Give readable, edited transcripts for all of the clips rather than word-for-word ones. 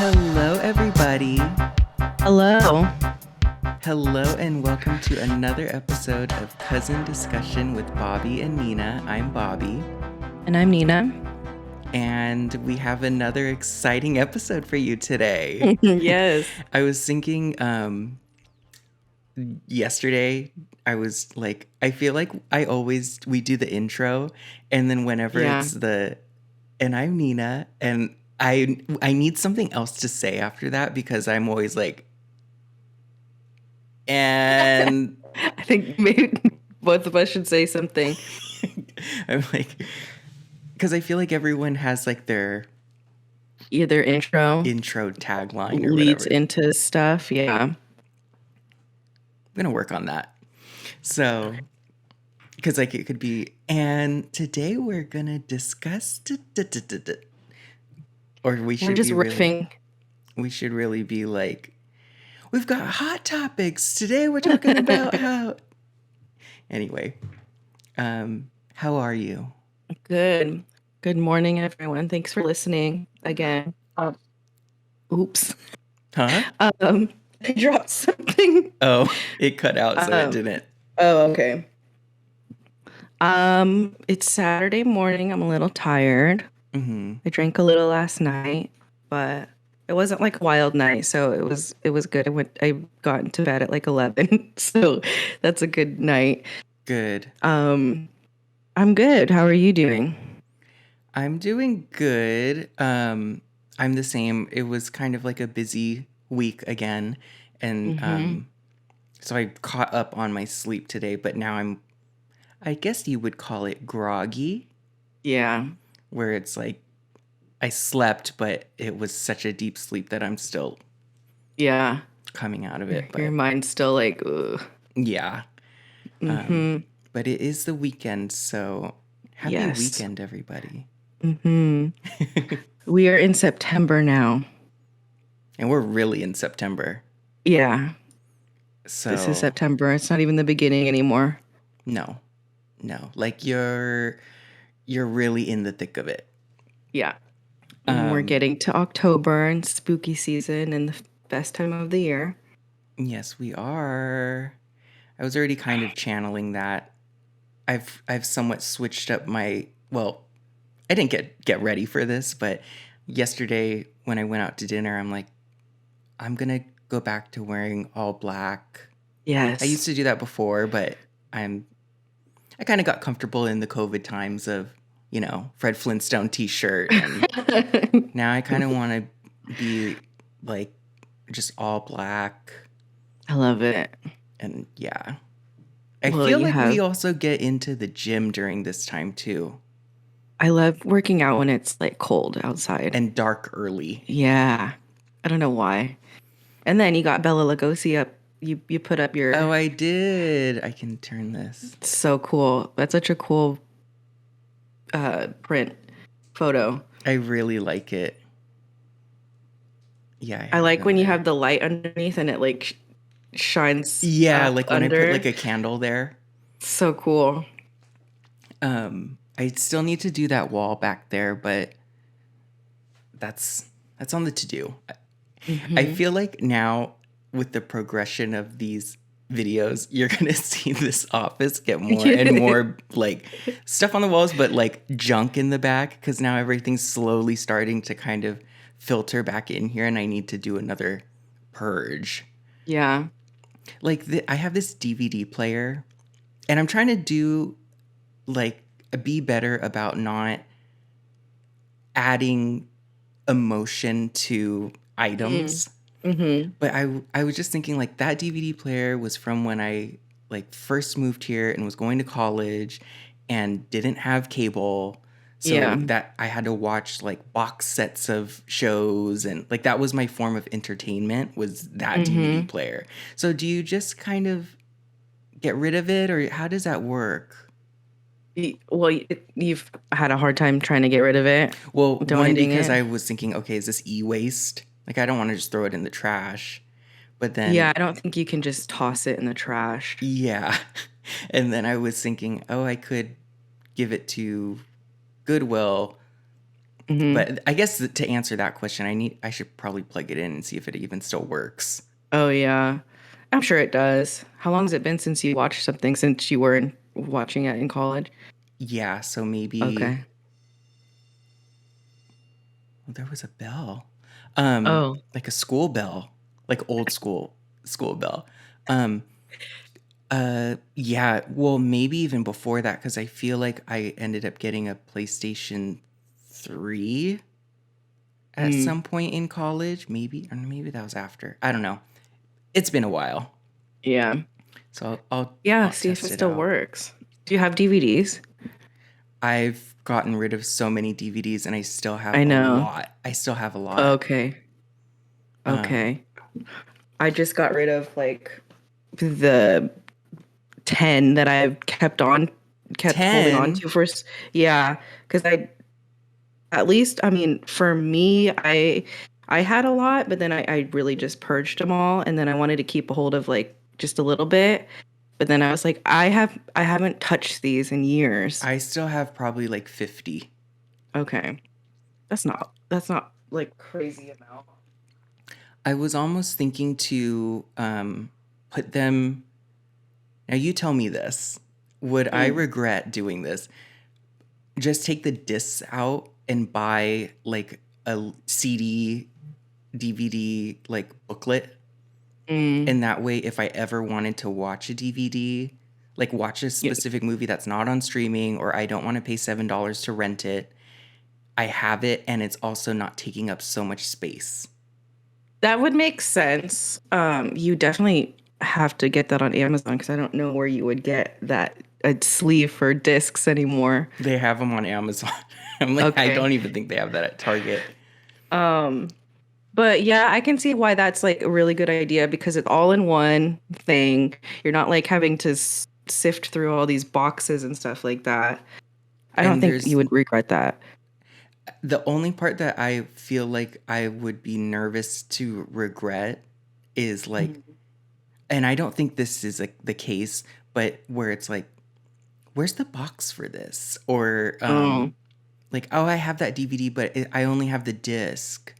Hello, everybody. Hello. Hello, and welcome to another episode of Cousin Discussion with Bobby and Nina. I'm Bobby, And I'm Nina. and we have another exciting episode for you today. Yes. I was thinking yesterday, I was like, I feel like we do the intro, and then whenever Yeah. and I'm Nina, and I need something else to say after that because I'm always like, and I think maybe both of us should say something. I'm like, because I feel like everyone has like their Either intro intro tagline or leads whatever. I'm into stuff. Yeah. gonna work on that. So, because like it could be, and today we're gonna discuss, or we We're should just be really, riffing. we should really be like, we've got hot topics today. We're talking about how. Anyway, how are you? Good. Good morning, everyone. Thanks for listening again. Oops. Huh? I dropped something. Oh, it cut out, so it Um, didn't. okay. It's Saturday morning. I'm a little tired. Mm-hmm. I drank a little last night, but it wasn't like a wild night, so it was good. I got into bed at like 11, so that's a good night. Good. I'm good. How are you doing? I'm doing good. I'm the same. It was kind of like a busy week again, and Mm-hmm. so I caught up on my sleep today. But now I guess you would call it groggy, Yeah. where it's like I slept, but it was such a deep sleep that I'm still Yeah. coming out of Your, it. your But mind's still like, ugh. yeah, Mm-hmm. but it is the weekend, so happy Yes. weekend, everybody. Mm-hmm. We are in September now. And we're really in September, Yeah. This is so September. It's not even the beginning anymore. no, no, like you're really in the thick of it. Yeah. And we're getting to October and spooky season and the best time of the year. Yes, we are. I was already kind of channeling that. I've somewhat switched up my, well, I didn't get ready for this, but yesterday when I went out to dinner, I'm like, I'm gonna go back to wearing all black. I Yes. used to do that before, but I kind of got comfortable in the COVID times of, Fred Flintstone t-shirt, and now I kind of want to be like just all black. I love it. And yeah, I Well, feel you like we have, also get into the gym during this time too, I love working out when it's like cold outside. and dark early. Yeah. I don't know why. And then you got Bella Lugosi up. You put up Oh, your, I did. I can turn this. it's so cool. That's such a cool print photo. I really like it. Yeah, I I have it like on when you there. have the light underneath and it like shines Yeah, up like when I put under. like a candle there. So cool. I still need to do that wall back there, but that's on the to do. I Hmm. feel like now with the progression of these videos, you're gonna see this office get more and more like stuff on the walls, but like junk in the back because now everything's slowly starting to kind of filter back in here, and I need to do another purge. Yeah. Like I have this DVD player, and I'm trying to do like be better about not adding emotion to items. Mm-hmm. But I was just thinking like that DVD player was from when I like first moved here and was going to college and didn't have cable. So Yeah. that I had to watch like box sets of shows, and like that was my form of entertainment, was that DVD Mm-hmm. player. So do you just kind of get rid of it, or how does that work? Well, you've had a hard time trying to get rid of it, Well, one, donating because it. I was thinking, okay, is this e-waste? Like I don't want to just throw it in the trash. But Yeah, then I don't think you can just toss it in the trash. yeah. And then I was thinking, oh, I could give it to Goodwill, Hmm. But I guess to answer that question, I should probably plug it in and see if it even still works. Oh yeah, I'm sure it does. How long has it been since you watched something since you were watching it in college? Yeah, so maybe Okay. well, there was a bell. Oh. Like a school bell, like old school bell. Um yeah, well maybe even before that cuz I feel like I ended up getting a PlayStation 3 at Mm. some point in college, maybe or maybe that was after. I don't know. It's been a while. Yeah. So I'll Yeah, I'll see if it test it still out. works. Do you have DVDs? I've gotten rid of so many DVDs and I still have I a know. lot. I still have a lot. Okay. Um Okay. I just got rid of like the 10 that I've kept holding on 10. to first. Yeah, because at least, I mean, for me, I had a lot, but then I really just purged them all, and then I wanted to keep a hold of like just a little bit, but then I was like, I haven't touched these in years. I still have probably like 50. Okay, that's not like crazy amount. I was almost thinking to put them. Now, you tell me this. Would I Mm, regret doing this? Just take the discs out and buy like a CD, DVD, like booklet. mm, And that way, if I ever wanted to watch a DVD, like watch a yeah, specific movie that's not on streaming, or I don't want to pay $7 to rent it, I have it and it's also not taking up so much space. that would make sense. You definitely have to get that on Amazon because I don't know where you would get that a sleeve for discs anymore. They have them on Amazon. I'm like, I Okay. don't even think they have that at Target. Um, but yeah, I can see why that's like a really good idea because it's all in one thing. You're not like having to sift through all these boxes and stuff like that. I don't And think you there's would regret that. the only part that I feel like I would be nervous to regret is like, Mhm. and I don't think this is like the case, but where it's like, where's the box for this? Or Oh, like, oh, I have that DVD, but I only have the disc.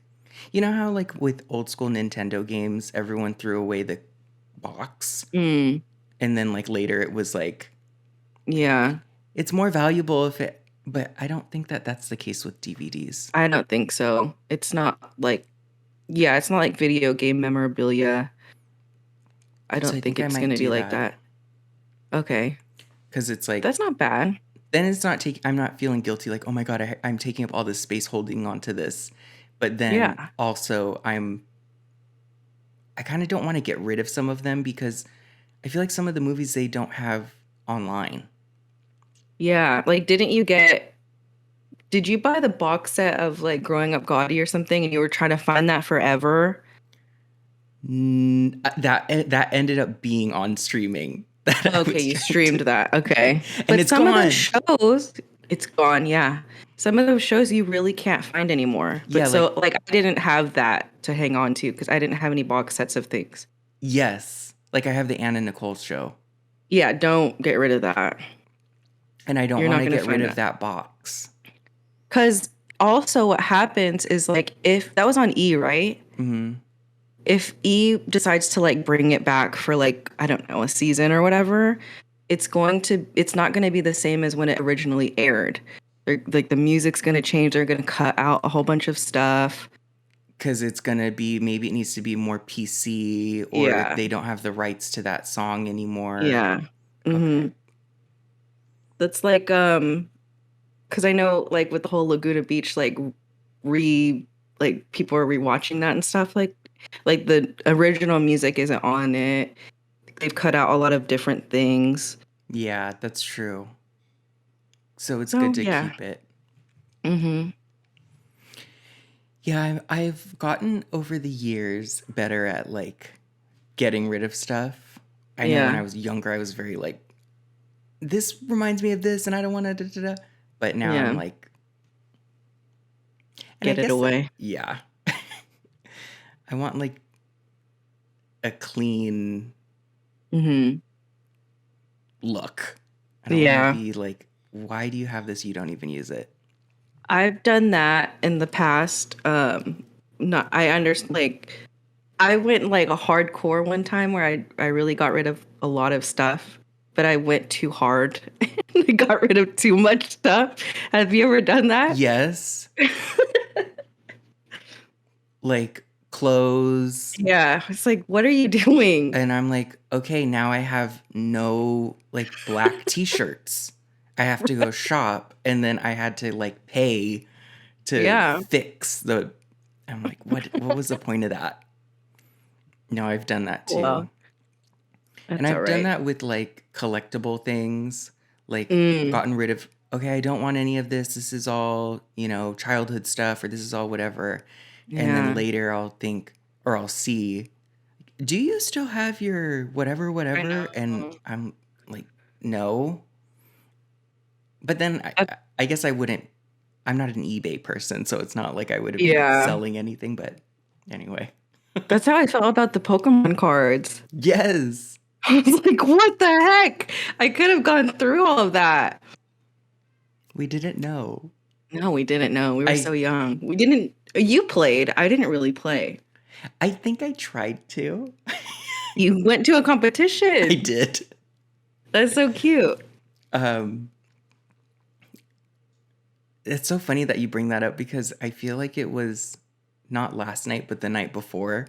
You know how like with old school Nintendo games, everyone threw away the box, mm, and then like later it was like yeah. it's more valuable if it. But I don't think that that's the case with DVDs. I don't think so. It's not like, yeah, it's not like video game memorabilia. I So don't I think think I it's might gonna be do like that that. Okay. because it's like That's not bad. then it's not taking. I'm not feeling guilty like oh my god I'm taking up all this space holding on to this, but then Yeah. also I kind of don't want to get rid of some of them because I feel like some of the movies they don't have online. Yeah. Like, did you buy the box set of like Growing Up Gotti or something and you were trying to find that forever? That ended up being on streaming that I Okay, was you trying to, streamed that. Okay. and But it's some of those gone. shows, it's gone. Yeah. Some of those shows you really can't find anymore. Yeah, But like so, like, I didn't have that to hang on to because I didn't have any box sets of things. yes, like I have the Anna Nicole show, Yeah, don't get rid of that. and I don't You're want not to going to get rid find of that. that box. Because also, what happens is like, if that was on E, right? Hmm. If E decides to like bring it back for like, I don't know, a season or whatever, it's not going to be the same as when it originally aired. Like the music's going to change. They're going to cut out a whole bunch of stuff. Because it's gonna be maybe it needs to be more PC, or Yeah. they don't have the rights to that song anymore. Yeah. Okay. Hmm. That's like, because I know like with the whole Laguna Beach, re, like people are rewatching that and stuff. Like the original music isn't on it. They've cut out a lot of different things. Yeah, that's true. So it's good So to yeah. keep it. Hmm. Yeah, I've gotten over the years better at like getting rid of stuff. I know when I Yeah. was younger, I was very like, this reminds me of this, and I don't want to. Da, da, da. But now I'm Yeah. like, and I Get it guess that, away. yeah, I want like a clean Hmm. look. I don't want to Yeah. be like, why do you have this? You don't even use it. I've done that in the past. Not I understand. Like, I went like a hardcore one time where I really got rid of a lot of stuff, but I went too hard and I got rid of too much stuff. Have you ever done that? Yes, like clothes. Yeah, it's like, what are you doing? And I'm like, okay, now I have no like black t-shirts. I have to go shop, and then I had to like pay to Yeah, fix the. I'm like, what was the point of that? No, I've done that too. well, And that's all I've done right. that with like collectible things, like Mm, gotten rid of, okay, I don't want any of this. This is all, childhood stuff, or this is all whatever. And then yeah, later I'll think, or I'll see, do you still have your whatever, I whatever? And know. I'm like, no. But then That- I guess I wouldn't, I'm not an eBay person, so it's not like I would be yeah, selling anything, but anyway. that's how I felt about the Pokemon cards. Yes. I was like, what the heck? I could have gone through all of that. We didn't know. No, we didn't know. We were so I young. We didn't. You played. I didn't really play. I think I tried to. You went to a I competition. did. That's so cute. Um, it's so funny that you bring that up because I feel like it was not last night, but the night before.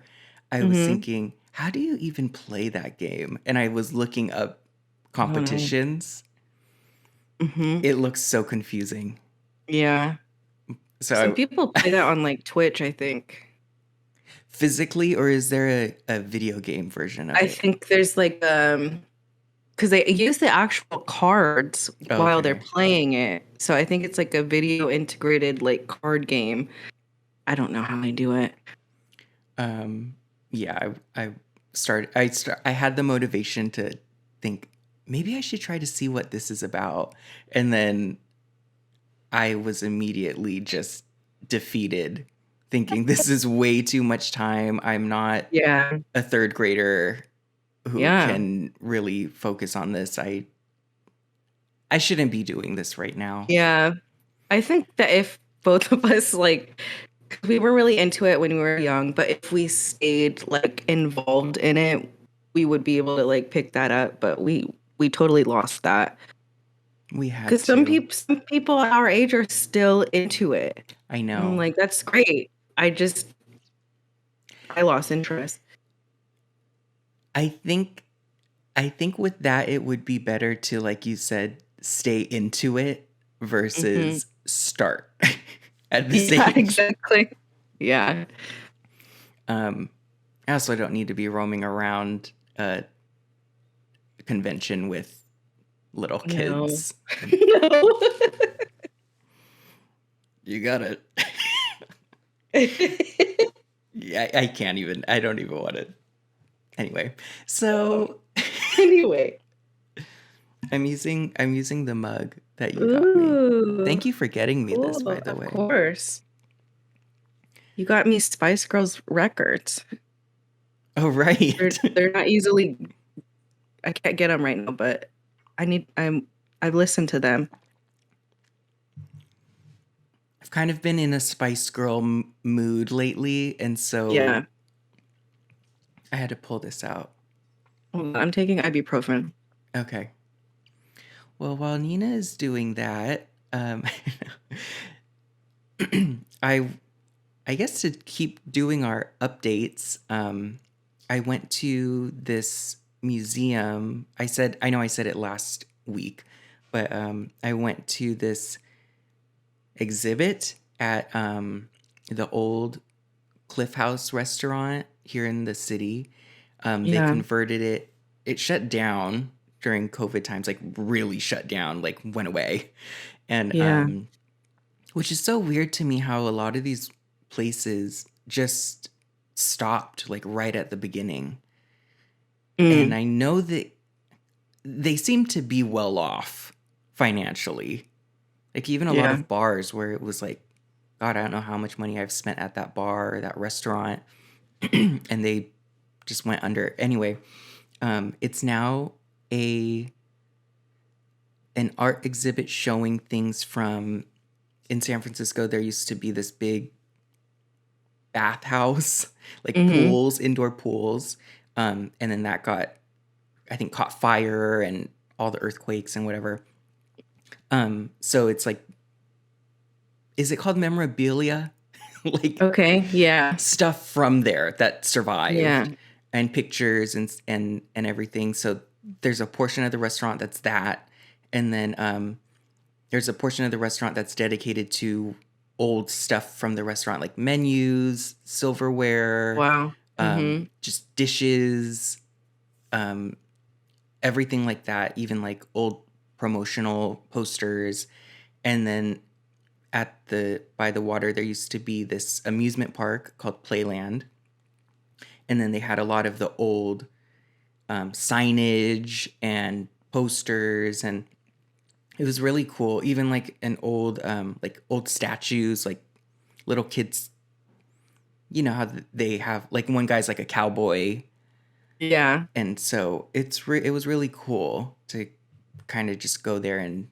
I was Mm-hmm. thinking, how do you even play that game? And I was looking up Oh no. competitions. Mm-hmm. It looks so confusing. Yeah. Some So, people play that on like Twitch, I think. physically, or is there a video game version of I it? think there's like because they use the actual cards while they're Okay. playing it. So I think it's like a video integrated like card game. I don't know how they do it. Um, yeah, I had the motivation to think maybe I should try to see what this is about. And then I was immediately just defeated, thinking this is way too much time. I'm not Yeah. a third grader who Yeah. can really focus on this. I shouldn't be doing this right now. Yeah. I think that if both of us like 'cause we were really into it when we were young, but if we stayed like involved in it, we would be able to like pick that up, but we totally lost that. We had Cuz to. some people our age are still into it. I And I'm know. like that's great. I lost interest. I think I think with that it would be better to, like you said, stay into it Mhm. versus start at this Yeah, age. exactly. Yeah. Um, I also don't need to be roaming around a convention with little No. kids. No. You gotta. Yeah, I can't even. I don't even want to. Anyway, No. so Anyway. I'm using the mug that you got me. Ooh, Thank you for getting me this, cool. by the Of way. course. You got me Spice Girls records. Oh, right. They're not easily I can't get them right now, but I've listened to them. I've kind of been in a Spice Girl mood lately, and so Yeah. I had to pull this out. Hold on, I'm taking ibuprofen. Okay. Well, while Nina is doing that, I I guess to keep doing our updates, I went to this museum. I know I said it last week, but I went to this exhibit at the old Cliff House restaurant here in the city. They Yeah. converted it. It shut down during COVID times, like really shut down, like went away, and Yeah. which is so weird to me how a lot of these places just stopped like right at the beginning. And Mm. I know that they seem to be well off financially. Like even a lot Yeah. of bars where it was like, God, I don't know how much money I've spent at that bar or that restaurant, and they just went under. Anyway, it's now a an art exhibit showing things from in San Francisco, there used to be this big bathhouse, like Mm-hmm. pools, indoor pools. And then that got, I think, caught fire and all the earthquakes and whatever. So it's like, is it called memorabilia? Like Okay. Yeah. stuff from there that Yeah. survived and pictures and everything. So there's a portion of the restaurant that's that. And then there's a portion of the restaurant that's dedicated to old stuff from the restaurant, like menus, silverware, Wow. Mm-hmm. just dishes, um, everything like that, even like old promotional posters. And then at the by the water there used to be this amusement park called Playland. And then they had a lot of the old signage and posters, and it was really cool. Even like an old like old statues, like little kids, you know how they have, like, one guy's like a cowboy. Yeah. And so it was really cool to kind of just go there and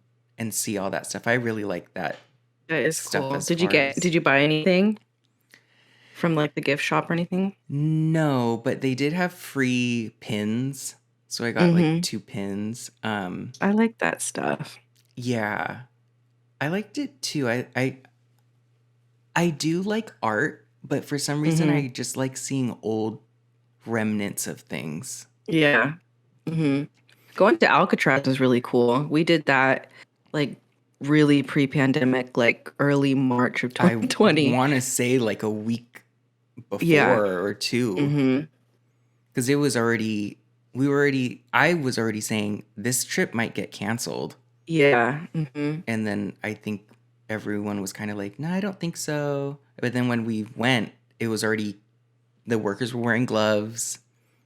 see all that stuff. I really like that That is stuff cool. as far as. Did you buy anything from like the gift shop or anything? No, but they did have free pins. So I got like Mm-hmm. 2 pins. I like that stuff. Yeah. I liked it too. I do like art, but for some reason Mm-hmm. I just like seeing old remnants of things. Yeah. Mm-hmm. Going to Alcatraz was really cool. We did that like really pre-pandemic, like early March of I 2020. want to say like a week Yeah. before or two, Mm-hmm. because I was already saying this trip might get canceled. Yeah. Mm-hmm. And then I think everyone was kind of like, no, I don't think so. But then when we went, it was already, the workers were wearing gloves,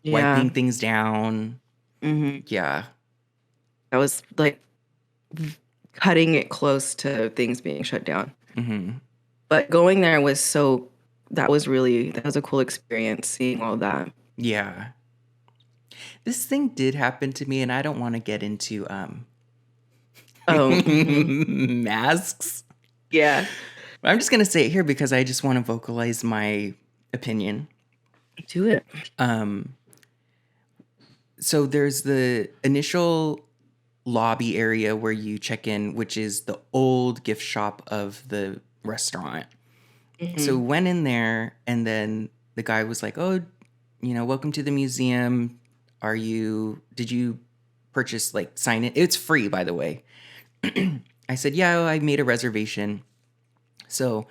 Yeah. wiping things down. Mm-hmm. Yeah. That was like cutting it close to things being shut down. Hmm. But going there was that was a cool experience seeing all that. Yeah. This thing did happen to me, and I don't want to get into Oh, hmm. masks. Yeah. I'm just gonna say it here because I just want to vocalize my opinion. Do it. Um, so there's the initial lobby area where you check in, which is the old gift shop of the restaurant. So Hmm. went in there, and then the guy was like, "Oh, welcome to the museum. Did you purchase, like, sign it? It's free, by the way." I said, "Yeah, I made a reservation." So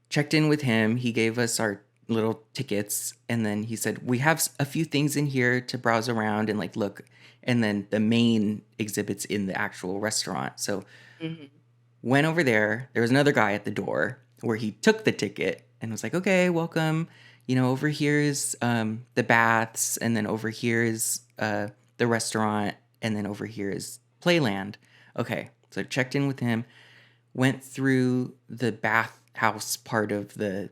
checked in with him. He gave us our little tickets, and then he said, "We have a few things in here to browse around and, like, look." And then the main exhibits in the actual restaurant. So Hmm. went over there. There was another guy at the door where he took the ticket and was like, "Okay, welcome. Over here is the baths, and then over here is the restaurant, and then over here is Playland." Okay, so checked in with him, went through the bathhouse part of the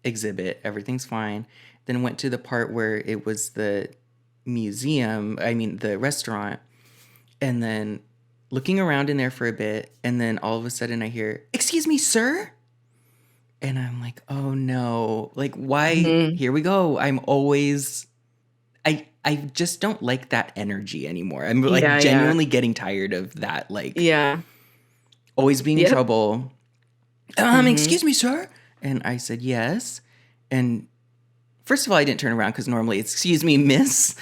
exhibit. Everything's fine. Then went to the part where it was the museum, I mean, the restaurant, and then looking around in there for a bit, and then all of a sudden I hear, "Excuse me, sir?" And I'm like, "Oh no. Like, why? Hmm. Here we go." I just don't like that energy anymore. I'm like Yeah, yeah. genuinely getting tired of that, like, Yeah. always being in Yep. trouble. Hmm. Excuse me, sir?" And I said, "Yes." And first of all, I didn't turn around because normally it's, "Excuse me, miss."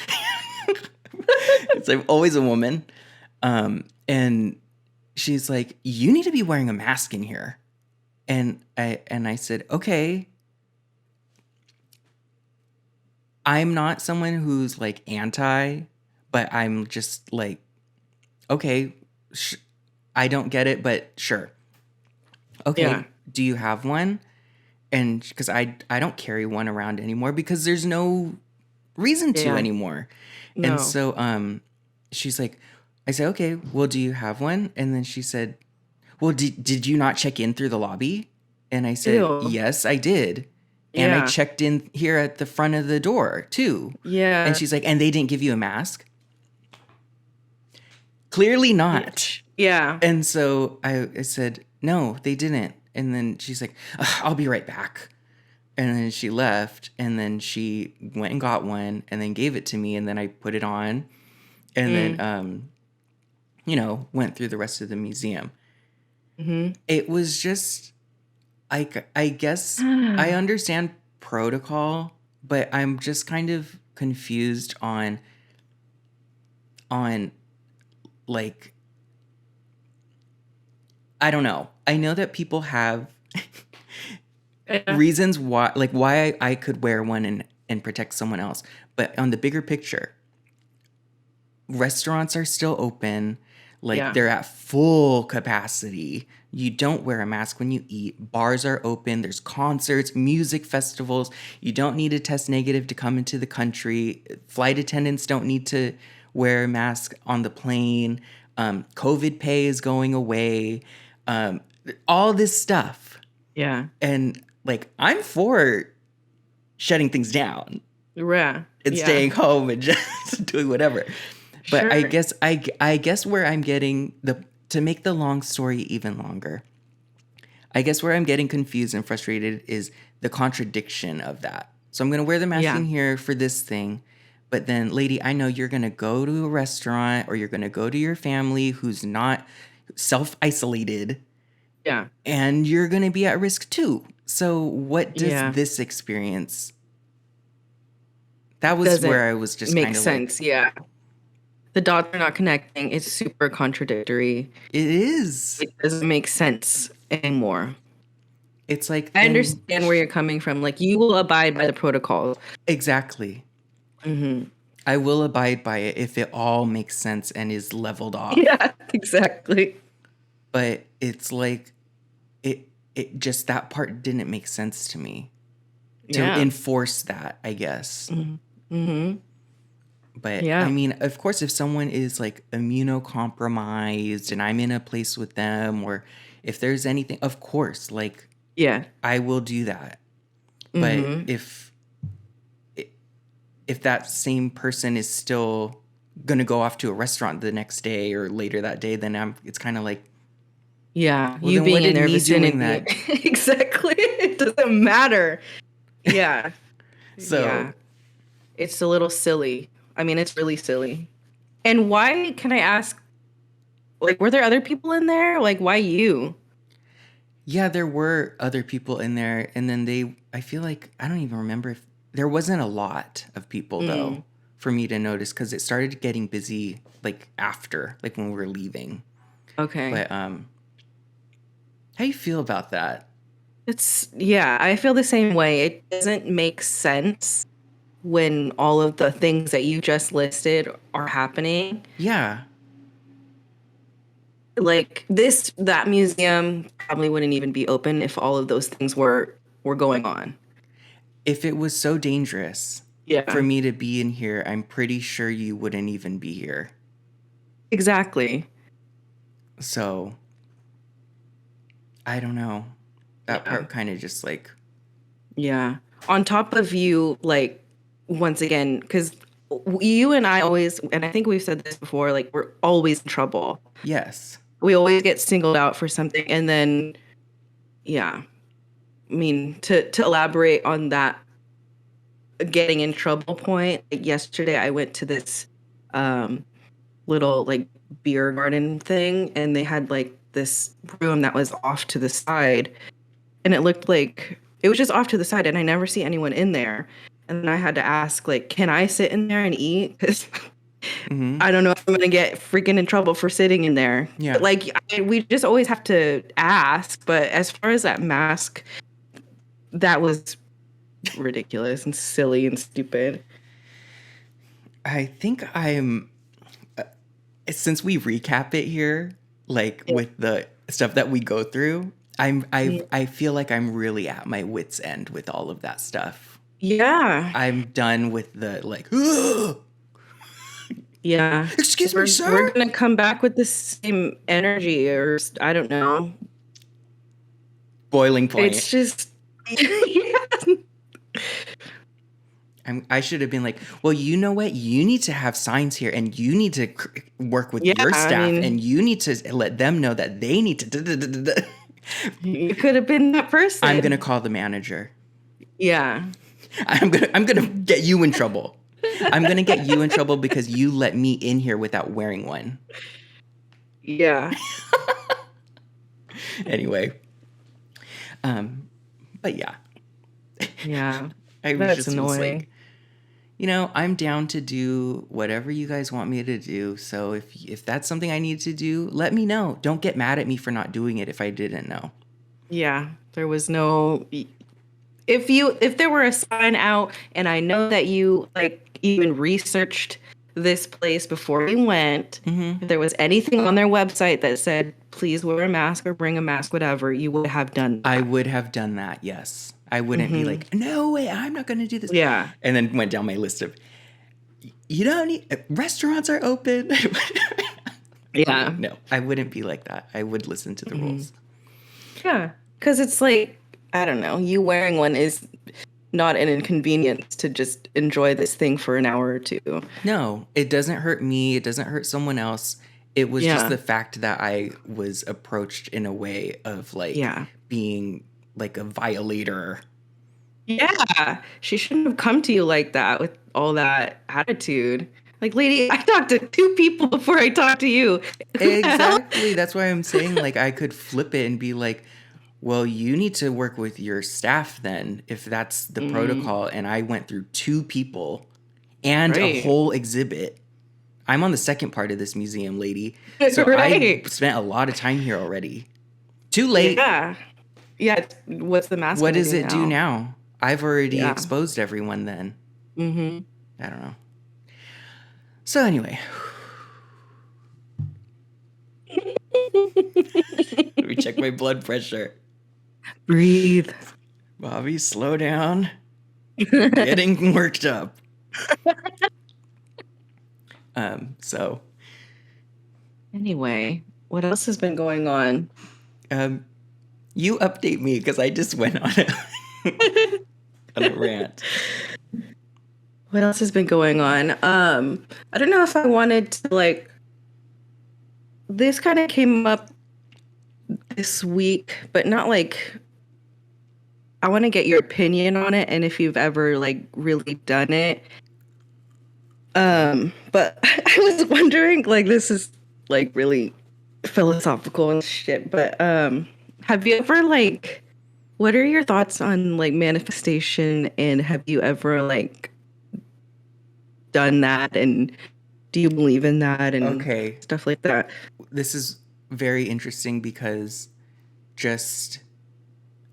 It's like always a woman. And she's like, "You need to be wearing a mask in here." And I said, "Okay, I'm not someone who's like anti, but I'm just like, okay, sh- I don't get it, but sure. Yeah. Okay, do you have one?" And because I don't carry one around anymore because there's no reason to Yeah. anymore. And No. so she's like, I said, "Okay, well, do you have one?" And then she said, "Well, did you not check in through the lobby?" And I said, Ew. "Yes, I did. And I Yeah. checked in here at the front of the door too." And Yeah. she's like, "And they didn't give you a mask?" Clearly not. Yeah. And so I said, no, they didn't. And then she's like, "Ugh, I'll be right back." And then she left, and then she went and got one and then gave it to me. And then I put it on and then, Mm. went through the rest of the museum. Mm-hmm. It was just, I guess I understand protocol, but I'm just kind of confused on like, I don't know. I know that people have Yeah. reasons why I could wear one and protect someone else. But on the bigger picture, restaurants are still open. Like, Yeah. they're at full capacity. You don't wear a mask when you eat. Bars are open. There's concerts, music festivals. You don't need to test negative to come into the country. Flight attendants don't need to wear a mask on the plane. COVID pay is going away. Um, all this stuff. Yeah. And like, I'm for shutting things down Yeah. and Yeah. staying home and just doing whatever. But I Sure. guess I guess where I'm getting to make the long story even longer, I guess where I'm getting confused and frustrated is the contradiction of that. So I'm gonna wear the mask Yeah. in here for this thing, but then, lady, I know you're gonna go to a restaurant or you're gonna go to your family who's not self-isolated, Yeah. and you're gonna be at risk too. So what does Yeah. this experience? That was Doesn't where I was just make kind of like, sense. Yeah. The dots are not connecting. It's super contradictory. it is. It doesn't make sense anymore. It's like, I then understand where you're coming from. Like, you will abide by the protocols. exactly. Mm-hmm. I will abide by it if it all makes sense and is leveled off. Yeah, exactly. But it's like, it just, that part didn't make sense to me to Yeah. enforce that, I guess. Mm-hmm. But I Yeah. mean, of course, if someone is like immunocompromised and I'm in a place with them, or if there's anything, of course, like, Yeah. I will do that. But Mm-hmm. if that same person is still gonna go off to a restaurant the next day or later that day, then it's kind of like, Yeah. well, You then what being in did their me doing vicinity. that? Exactly. It doesn't matter. Yeah. So Yeah. It's a little silly. I mean, it's really silly. And why, can I ask, like, were there other people in there? Like, why you? yeah, there were other people in there, and then I feel like, I don't even remember if there wasn't a lot of people though Mm, for me to notice, because it started getting busy like after, like when we were leaving. okay. But how you feel about that? Yeah, I feel the same way. It doesn't make sense when all of the things that you just listed are happening. Yeah, Like that museum probably wouldn't even be open if all of those things were going on. if it was so dangerous for Yeah, me to be in here, I'm pretty sure you wouldn't even be here. exactly. So I don't know. That Yeah. part kind of just like, Yeah. On top of you, like, once again, because you and I always, and I think we've said this before, like, we're always in trouble. yes. We always get singled out for something. And then, yeah. I mean, to elaborate on that getting in trouble point, like yesterday I went to this um little like beer garden thing, and they had like this room that was off to the side, and it looked like it was just off to the side, and I never see anyone in there. And then I had to ask, like, can I sit in there and eat? Because Mm-hmm. I don't know if I'm gonna get freaking in trouble for sitting in there. But Yeah. like, we just always have to ask. But as far as that mask, that was ridiculous and silly and stupid. I think since we recap it here, like Yeah. with the stuff that we go through, I feel like I'm really at my wit's end with all of that stuff. Yeah. I'm done with the like, "Ugh! Yeah. Excuse me, We're sir." gonna come back with the same energy, or I don't know. Boiling point. It's just yeah. I should have been like, well, you know what? You need to have signs here, and you need to work with Yeah, your I staff, and mean, you need to let them know that they need to. you could have been that I'm gonna person. call the manager. Yeah. I'm gonna get you in trouble. I'm gonna get you in trouble because you let me in here without wearing one. Yeah. Anyway, um, but yeah, Yeah. I was That's just was annoying. like, I'm down to do whatever you guys want me to do. So if that's something I need to do, let me know. Don't get mad at me for not doing it if I didn't know. Yeah. There was no if there were a sign out and I know that you like even researched this place before you went, Hmm. if there was anything on their website that said please wear a mask or bring a mask, whatever, you would have done I that. would have done that. Yes, I wouldn't be Hmm. like, no way, I'm not going to do this, Yeah. and then went down my list of you don't need restaurants are open. Yeah. No, I wouldn't be like that. I would listen to the Hmm. rules. Yeah. Because it's like, I don't know, you wearing one is not an inconvenience to just enjoy this thing for an hour or two. No, it doesn't hurt me. It doesn't hurt someone else. It was just Yeah. the fact that I was approached in a way of like Yeah. being like a violator. Yeah. She shouldn't have come to you like that with all that attitude. Like, lady, I talked to two people before I talked to you. Who the hell? Exactly. That's why I'm saying like I could flip it and be like, well, you need to work with your staff then if that's the Mm, protocol. And I went through two people and a right. whole exhibit. I'm on the second part of this museum, lady. So I Right. spent a lot of time here already. Too late. Yeah. Yeah. What's the mask What gonna does do it do now? now? I've already Yeah. exposed everyone then. Hmm. I don't know. So anyway, let me check my blood pressure. Breathe. Bobby, slow down. Getting worked up. So Anyway, what else has been going on? um you update me because I just went on on a rant. What else has been going on? I don't know if I wanted to like this kind of came up this week, but not like I want to get your opinion on it and if you've ever like really done it. But I was wondering, like this is like really philosophical and shit, but have you ever like what are your thoughts on like manifestation and have you ever like done that and do you believe in that and Okay, stuff like that? this is very interesting because just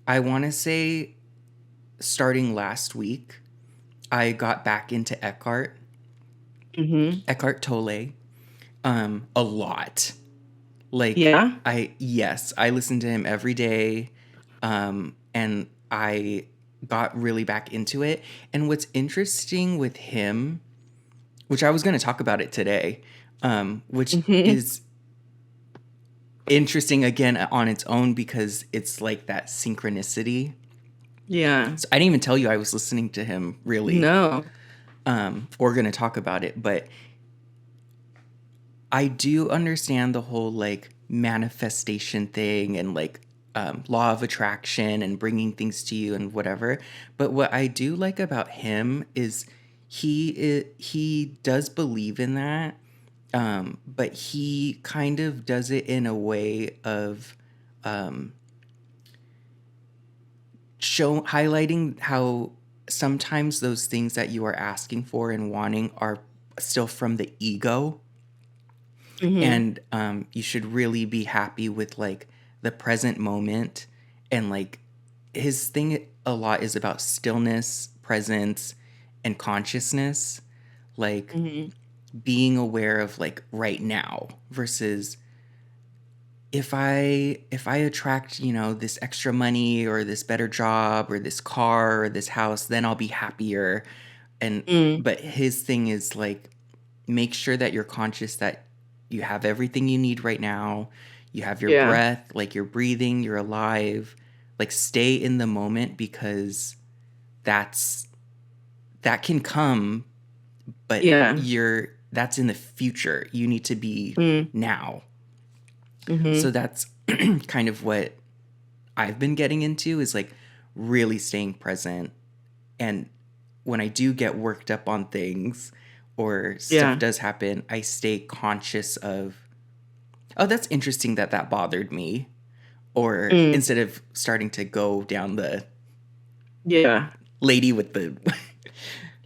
I want to say starting last week, I got back into Hmm. Eckhart Tolle, a lot. Like Yeah. yes, I listen to him every day, and I got really back into it. And what's interesting with him, which I was going to talk about it today, which Hmm. is interesting again on its own because it's like that synchronicity. Yeah. So I didn't even tell you I was listening to him really, No. or going to talk about it, but I do understand the whole like manifestation thing and like law of attraction and bringing things to you and whatever. But what I do like about him is he does believe in that, but he kind of does it in a way of um, highlighting how sometimes those things that you are asking for and wanting are still from the ego, Hmm. and you should really be happy with like the present moment. And like his thing a lot is about stillness, presence, and consciousness, like Hmm. being aware of like right now versus if I attract, this extra money or this better job or this car or this house, then I'll be happier. And Mm. but his thing is like make sure that you're conscious that you have everything you need right now. You have your Yeah. breath, like you're breathing, you're alive. Like stay in the moment because that's that can come, but Yeah. that's in the future. You need to be Mm. now. So Mm-hmm. that's kind of what I've been getting into, is like really staying present. And when I do get worked up on things or stuff Yeah. does happen, I stay conscious of, oh, that's interesting that that bothered me. Or Mm. instead of starting to go down the Yeah. lady with the,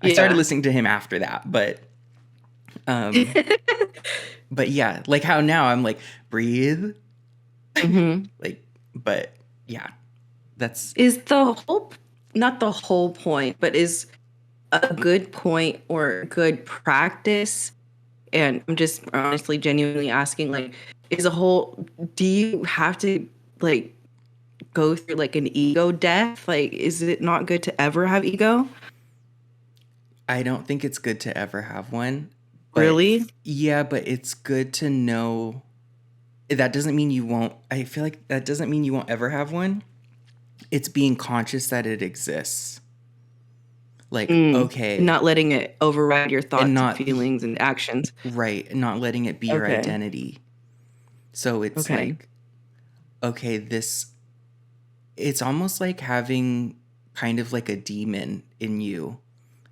I started Yeah. listening to him after that, but yeah, like how now I'm like, breathe, Mm-hmm. like, but yeah, that's, Is the whole, not the whole point, but is a good point or good practice, and I'm just honestly genuinely asking, like, is a whole, do you have to like go through like an ego death? Like, is it not good to ever have ego? I don't think it's good to ever have one, but Really? yeah, but it's good to know. That doesn't mean you won't, I feel like that doesn't mean you won't ever have one. It's being conscious that it exists. Like, Mm. okay, Not letting it override your and thoughts and not, feelings and actions. right, not letting it be your Okay. identity. So it's Okay. like, okay, it's almost like having kind of like a demon in you,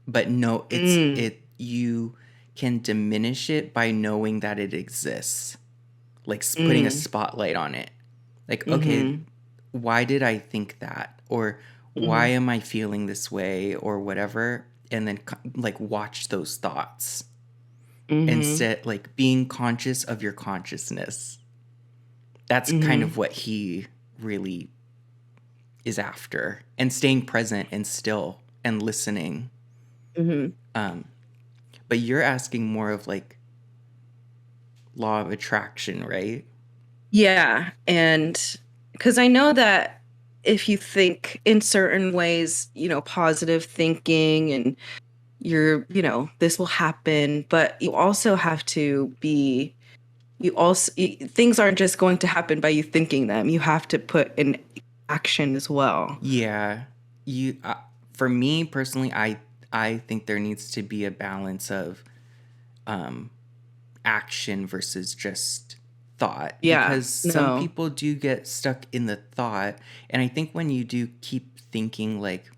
but no, Mm. you can diminish it by knowing that it exists, like putting a Mm. spotlight on it. Like, okay, Mm-hmm. why did I think that? Or why Mm-hmm. am I feeling this way or whatever? And then like watch those thoughts Mm-hmm. instead, like being conscious of your consciousness. That's kind Mm-hmm. of what he really is after, and staying present and still and listening. Mm-hmm. Um, but you're asking more of like law of attraction, right? Yeah. And because I know that if you think in certain ways, positive thinking and this will happen, but you also have to be, things aren't just going to happen by you thinking them. You have to put in action as well. Yeah. You for me personally, I think there needs to be a balance of um action versus just thought, Yeah. because some No. people do get stuck in the thought. And I think when you do keep thinking like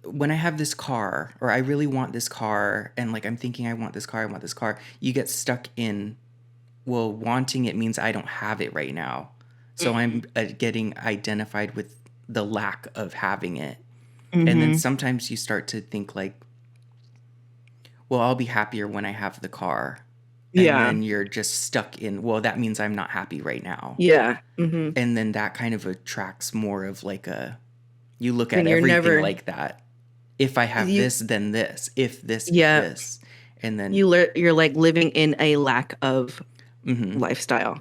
when I have this car, or I really want this car, and like I'm thinking I want this car, you get stuck in, well, wanting it means I don't have it right now. So I'm getting identified with the lack of having it. And then Mm-hmm. sometimes you start to think like, well, I'll be happier when I have the car. And Yeah. then you're just stuck in, well, that means I'm not happy right now. Yeah. Mm-hmm. And then that kind of attracts more of like you look at Then you're everything never, like that. If I have you, this, then this. If this, yeah, this. And then, you're like living in a lack of mm-hmm, lifestyle.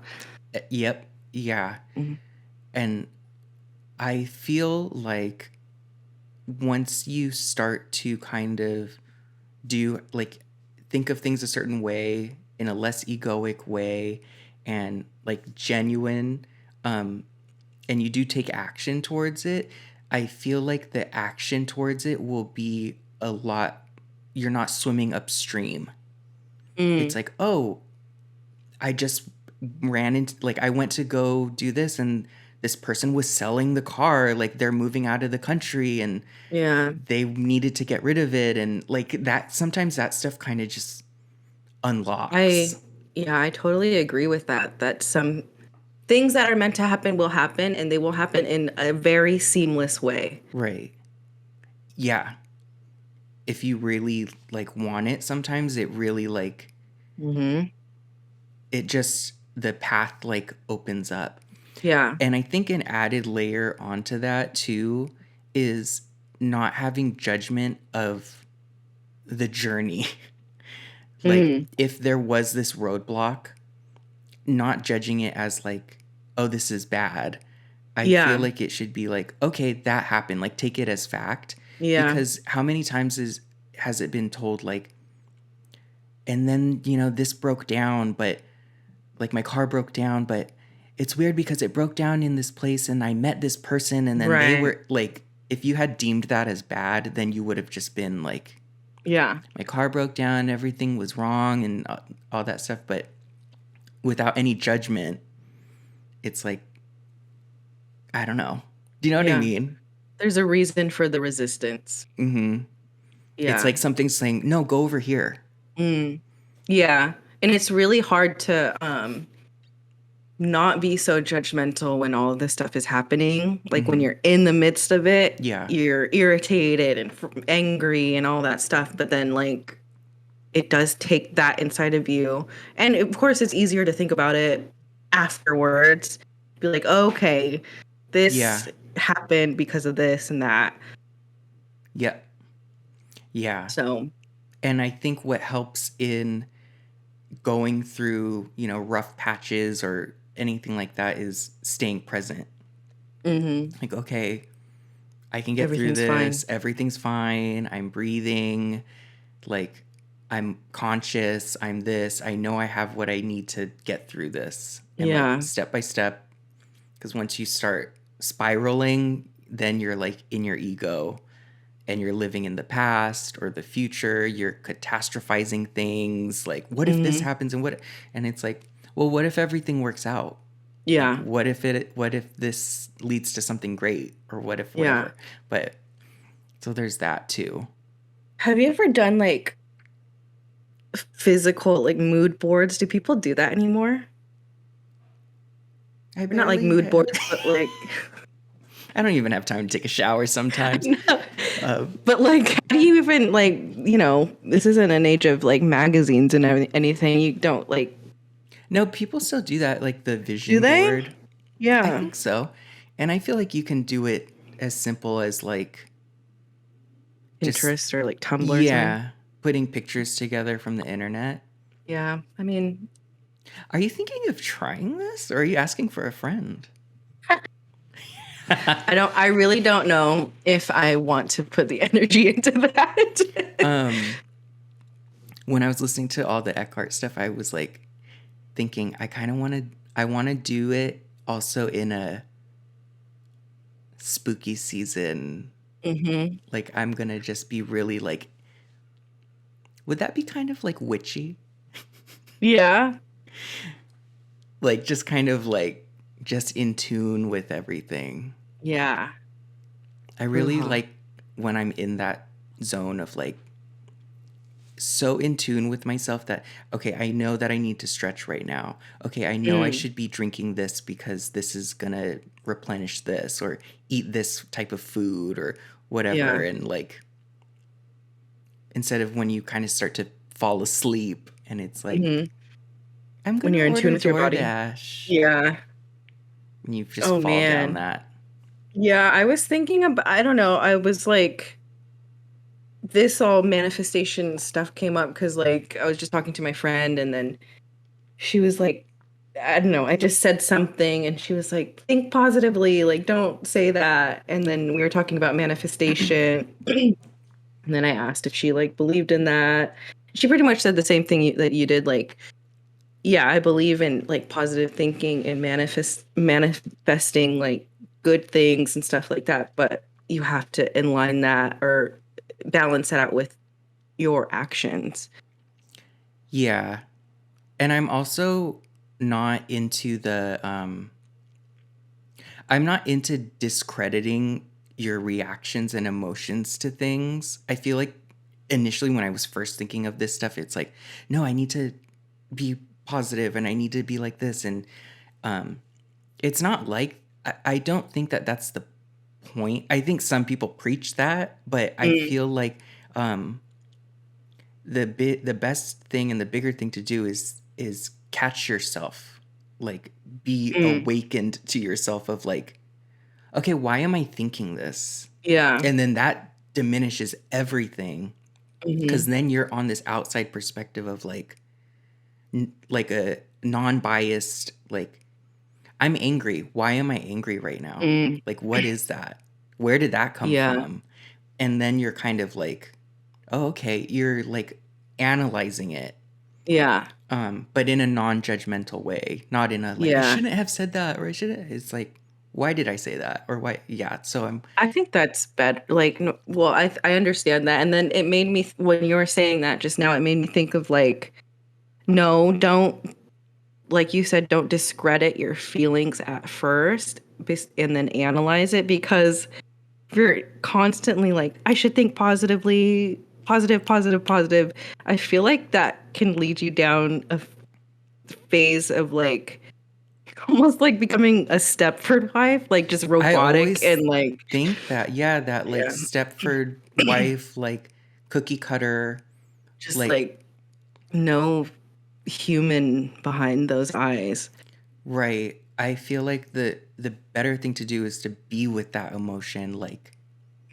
yep, yeah. Mhm. And I feel like once you start to kind of do like think of things a certain way, in a less egoic way, and like genuine, um and you do take action towards it, I feel like the action towards it will be a lot, you're not swimming upstream. It's Mm. like, oh, I just ran into, like, I went to go do this, and this person was selling the car, like they're moving out of the country, and Yeah. they needed to get rid of it. And like that, sometimes that stuff kind of just unlocks. I yeah, I totally agree with that. That some things that are meant to happen will happen, and they will happen in a very seamless way. Right. Yeah. If you really like want it, sometimes it really like, Hmm. it just, the path like opens up. Yeah. And I think an added layer onto that too is not having judgment of the journey. Like, Mm. if there was this roadblock, not judging it as like, oh, this is bad. I feel Yeah. like it should be like, okay, that happened. Like, take it as fact. Yeah. Because how many times has it been told like, and then, this broke down, but like my car broke down, but it's weird because it broke down in this place and I met this person, and then they Right. were like, if you had deemed that as bad, then you would have just been like, Yeah. my car broke down, everything was wrong, and all that stuff. But without any judgment, it's like, I don't know. Do you know what I Yeah. mean? There's a reason for the resistance. Mm-hmm. It's Yeah. like something saying, no, go over here. Mm. Yeah. And it's really hard to not be so judgmental when all of this stuff is happening. Like when Mm-hmm. you're in the midst of it, Yeah. you're irritated and angry and all that stuff. But then, like, it does take that inside of you. And of course, it's easier to think about it afterwards. Be like, okay, Yeah. this happened because of this and that. Yeah. Yeah. So, And I think what helps in going through, rough patches or anything like that is staying present. mhm, Like, okay, I can get through everything's fine. this. Everything's fine. I'm breathing. Like, I'm conscious. I'm this. I know I have what I need to get through this. And like Yeah. step by step, because once you start spiraling, then you're like in your ego and you're living in the past or the future. You're catastrophizing things. Like, what if this Mhm. happens? And it's like, well, what if everything works out? Like, Yeah. what if this leads to something great, or what if Yeah. whatever. But so there's that too. Have you ever done like physical like mood boards? Do people do that anymore? I Or not like barely mood boards, but like I don't even have time to take a shower sometimes. no. uh, But like how do you even like, this isn't an age of like magazines and anything. You don't like no, people still do that, like the do vision they? board. I Yeah. think so. And I feel like you can do it as simple as like just, Pinterest or like Tumblr or something. yeah, putting pictures together from the internet. Yeah. I mean, Are you thinking of trying this, or are you asking for a friend? I really don't know if I want to put the energy into that. um, when I was listening to all the Eckhart stuff, I was like thinking I want to do it also in a spooky season. Mhm. Like, I'm going to just be really like, would that be kind of like witchy? Yeah. Like, just kind of like just in tune with everything. Yeah. I really Hoo-ha. like when I'm in that zone of like so in tune with myself that, okay, I know that I need to stretch right now. Okay, I know I Mm. should be drinking this because this is gonna replenish this, or eat this type of food or whatever. Yeah. And like, instead of when you kind of start to fall asleep and it's like, Mhm. I'm When gonna you're in tune order with your body. DoorDash. Yeah. And you just Oh fall down man. that. Yeah, I was thinking about, I don't know, I was like, this all manifestation stuff came up because like I was just talking to my friend and then she was like, I don't know, I just said something and she was like, think positively, like don't say that. And then we were talking about manifestation. And then I asked if she like believed in that. She pretty much said the same thing that you did, like, yeah, I believe in like positive thinking and manifesting like good things and stuff like that, but you have to inline that or balance that out with your actions. Yeah. And I'm also not into I'm not into discrediting your reactions and emotions to things. I feel like initially when I was first thinking of this stuff, it's like, no, I need to be positive and I need to be like this. And um, it's not like, I don't think that that's the point. I think some people preach that, but I Mm, feel like um, the best thing and the bigger thing to do is catch yourself, like be mm, awakened to yourself of like, okay, why am I thinking this? yeah. And then that diminishes everything, because Hmm. then you're on this outside perspective of like like a non-biased, like, I'm angry. Why am I angry right now? Mm, Like, what is that? Where did that come yeah. from? And then you're kind of like, oh, okay, you're like analyzing it, Yeah. but in a non-judgmental way, not in a like, I Yeah. shouldn't have said that, or I shouldn't. It's like, Why did I say that? Or why? Yeah. So I'm, I think that's better. Like, no, well, I understand that, and then it made me when you were saying that just now, it made me think of like, no, don't like you said, don't discredit your feelings at first, and then analyze it because if you're constantly like, I should think positively, positive, positive, positive. I feel like that can lead you down a phase of like almost like becoming a Stepford wife, like just I robotic always and like, think that, yeah, that like yeah, Stepford wife, like cookie cutter, just like, like no human behind those eyes. right. I feel like the better thing to do is to be with that emotion. Like,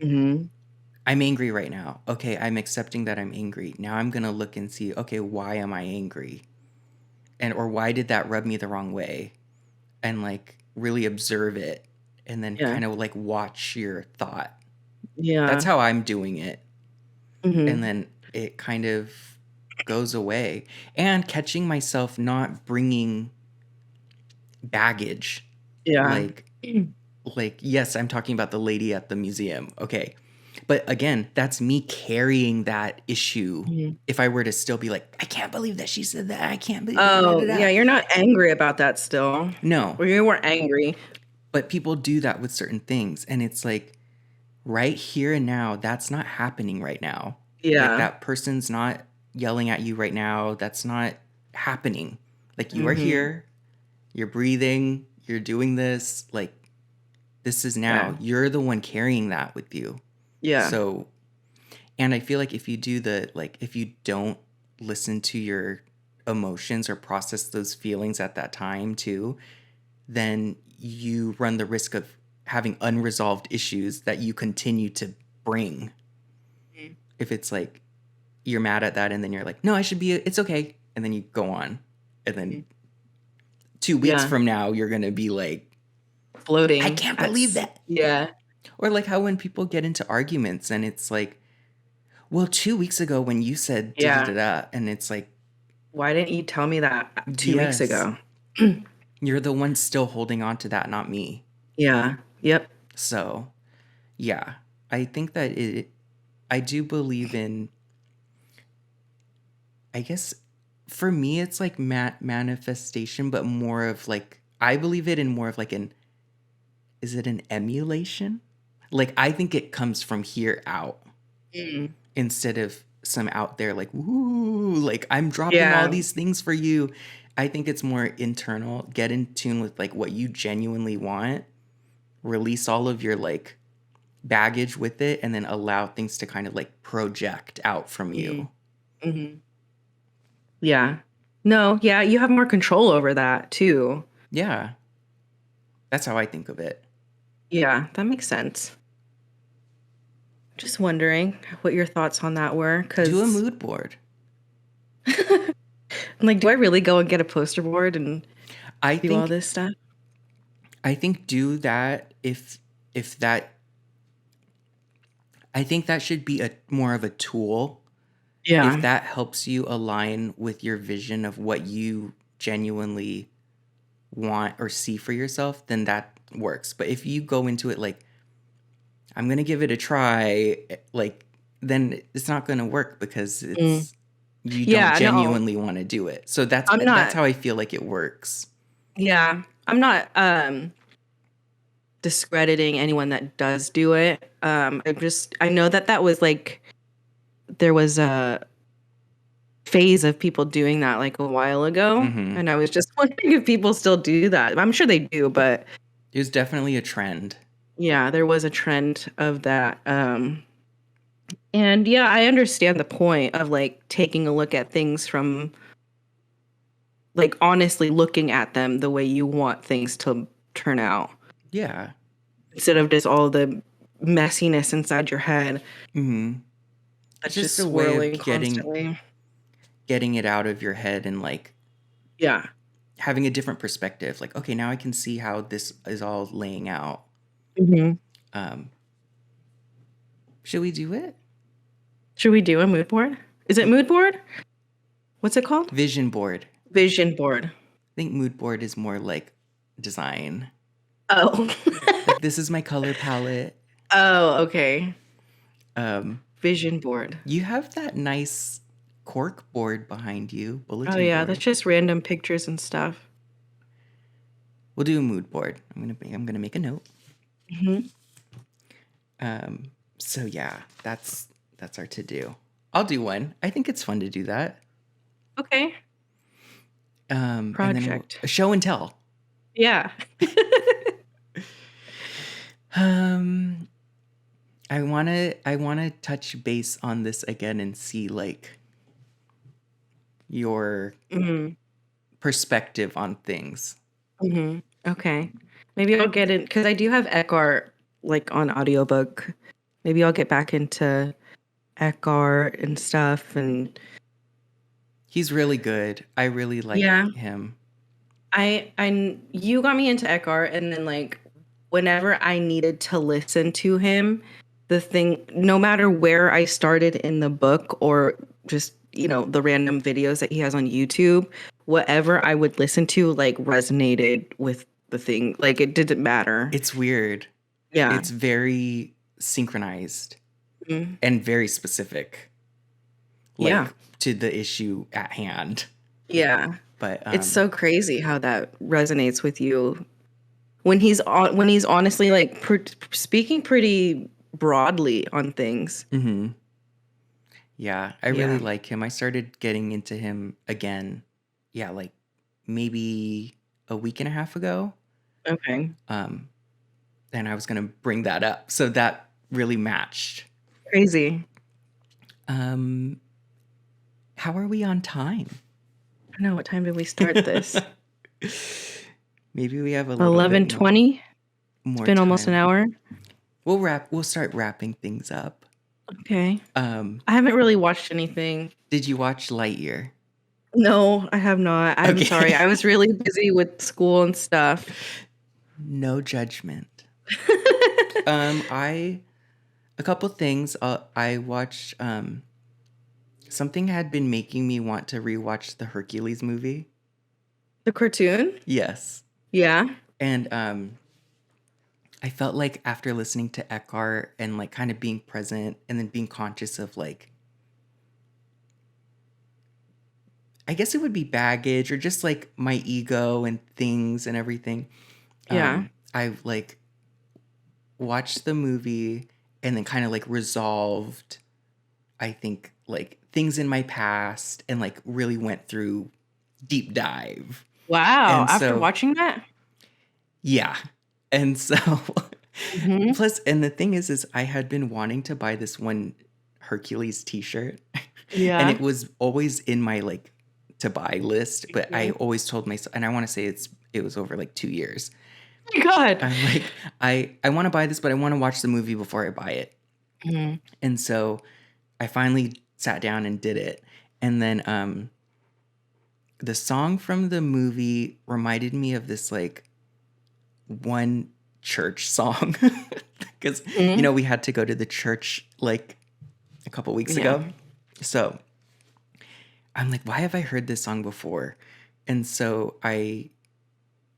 Hmm. I'm angry right now. Okay, I'm accepting that I'm angry. Now I'm gonna look and see, okay, why am I angry? And or why did that rub me the wrong way? And like really observe it and then Yeah, kind of like watch your thought. That's yeah. how I'm doing it. And Hmm. then it kind of goes away. And catching myself not bringing baggage. Yeah. Like yes, I'm talking about the lady at the museum. Okay. But again, that's me carrying that issue. Mhm. If I were to still be like, I can't believe that she said that. I can't believe da, da, da, Oh, da. yeah, you're not angry about that still. No, Or you weren't angry. but people do that with certain things. And it's like, right here and now, that's not happening right now. Like Yeah. that person's not yelling at you right now. That's not happening. Like you are Hmm. here, you're breathing, you're doing this. Like this is Yeah. now. You're the one carrying that with you. Yeah. So, and I feel like if you do the, like, if you don't listen to your emotions or process those feelings at that time too, then you run the risk of having unresolved issues that you continue to bring. Mhm. If it's like you're mad at that and then you're like, no, I should be, it's okay. And then you go on. And then 2 weeks Yeah. from now, you're going to be like, I Floating. can't believe that. Yeah. Or like how when people get into arguments and it's like, well, 2 weeks ago when you said da da da Yeah. da, and it's like, Why didn't you tell me that 2 weeks yes, ago? you're the one still holding on to that, not me. Yeah. Yep. So, yeah, I think that I do believe in, I guess for me, it's like manifestation, but more of like, I believe it in more of like is it an emulation? Like, I think it comes from here out Mm. instead of some out there like, woo, like I'm dropping all Yeah. these things for you. I think it's more internal. Get in tune with like what you genuinely want, release all of your like baggage with it, and then allow things to kind of like project out from Mm. you. Hmm. Yeah. No, yeah, you have more control over that too. Yeah, that's how I think of it. Yeah, that makes sense. Just wondering what your thoughts on that were, Do a because mood board. I'm like, do I really go and get a poster board and I do all think this stuff? I think do that if that I think that should be a more of a tool. If Yeah. that helps you align with your vision of what you genuinely want or see for yourself, then that works. But if you go into it like I'm going to give it a try, like then it's not going to work because Mm. it's you don't Yeah, no, genuinely want to do it. So I'm that's not. how I feel like it works. Yeah, I'm not discrediting anyone that does do it. I know that that was like there was a phase of people doing that like a while ago, Mhm. and I was just wondering if people still do that. I'm sure they do, but It was definitely a trend. yeah, there was a trend of that. And yeah, I understand the point of like taking a look at things from like honestly looking at them the way you want things to turn out Yeah. instead of just all the messiness inside your head Mhm. It's that's just just a way of swirling constantly. getting it out of your head and like Yeah. having a different perspective. Like, okay, now I can see how this is all laying out. Hmm. Um, should we do it? Should we do a mood board? Is it mood board? What's it called? Vision board. Vision board. I think mood board is more like design. Oh. This is my color palette. Oh, okay. Um, Vision board. you have that nice cork board behind you, Oh bulletin yeah, that's board. just random pictures and stuff. We'll do a mood board. I'm gonna make a note. Hmm. So yeah, that's our to do. I'll do one. I think it's fun to do that. Okay. And then Project. a show and tell. Yeah. Um, I wanna touch base on this again and see like your Hmm. perspective on things. Hmm. Okay. Maybe I'll get in because I do have Eckhart like on audiobook. Maybe I'll get back into Eckhart and stuff. And He's really good. I really like yeah, him. you got me into Eckhart, and then like whenever I needed to listen to him, the thing, no matter where I started in the book or just the random videos that he has on YouTube, whatever I would listen to like resonated with the thing. Like it didn't matter. It's weird. Yeah. It's very synchronized Mhm. and very specific, Yeah. like to the issue at hand. Yeah. But It's so crazy how that resonates with you when he's honestly like speaking pretty broadly on things. mhm. Yeah, I really Yeah. like him. I started getting into him again. Yeah, like maybe a week and a half ago. Okay. Um, and I was gonna bring that up, so that really matched. Crazy. Um, how are we on time? I don't know, what time did we start this? Maybe we have a little bit 11:20. It's more been almost an time. hour. We'll start wrapping things up. Okay. Um, I haven't really watched anything. did you watch Lightyear? No, I have not. I'm sorry. Okay. I was really busy with school and stuff. No judgment. I a couple things. I watched. Something had been making me want to rewatch the Hercules movie. The cartoon? Yes, Yeah. and I felt like after listening to Eckhart and like kind of being present and then being conscious of like, I guess it would be baggage or just like my ego and things and everything. Yeah. I like watched the movie and then kind of like resolved, I think, like things in my past and like really went through deep dive. Wow. And After so, watching that? yeah. And so, Hmm. plus, and the thing is I had been wanting to buy this one Hercules t-shirt and Yeah. it was always in my like to buy list, but I Mhm. always told myself, and I want to say it was over like 2 years. Oh my God. I'm like, I want to buy this, but I want to watch the movie before I buy it. Mhm. And so I finally sat down and did it. And then the song from the movie reminded me of this like one church song because Mhm. we had to go to the church like a couple weeks Yeah. ago. So I'm like, why have I heard this song before? And so I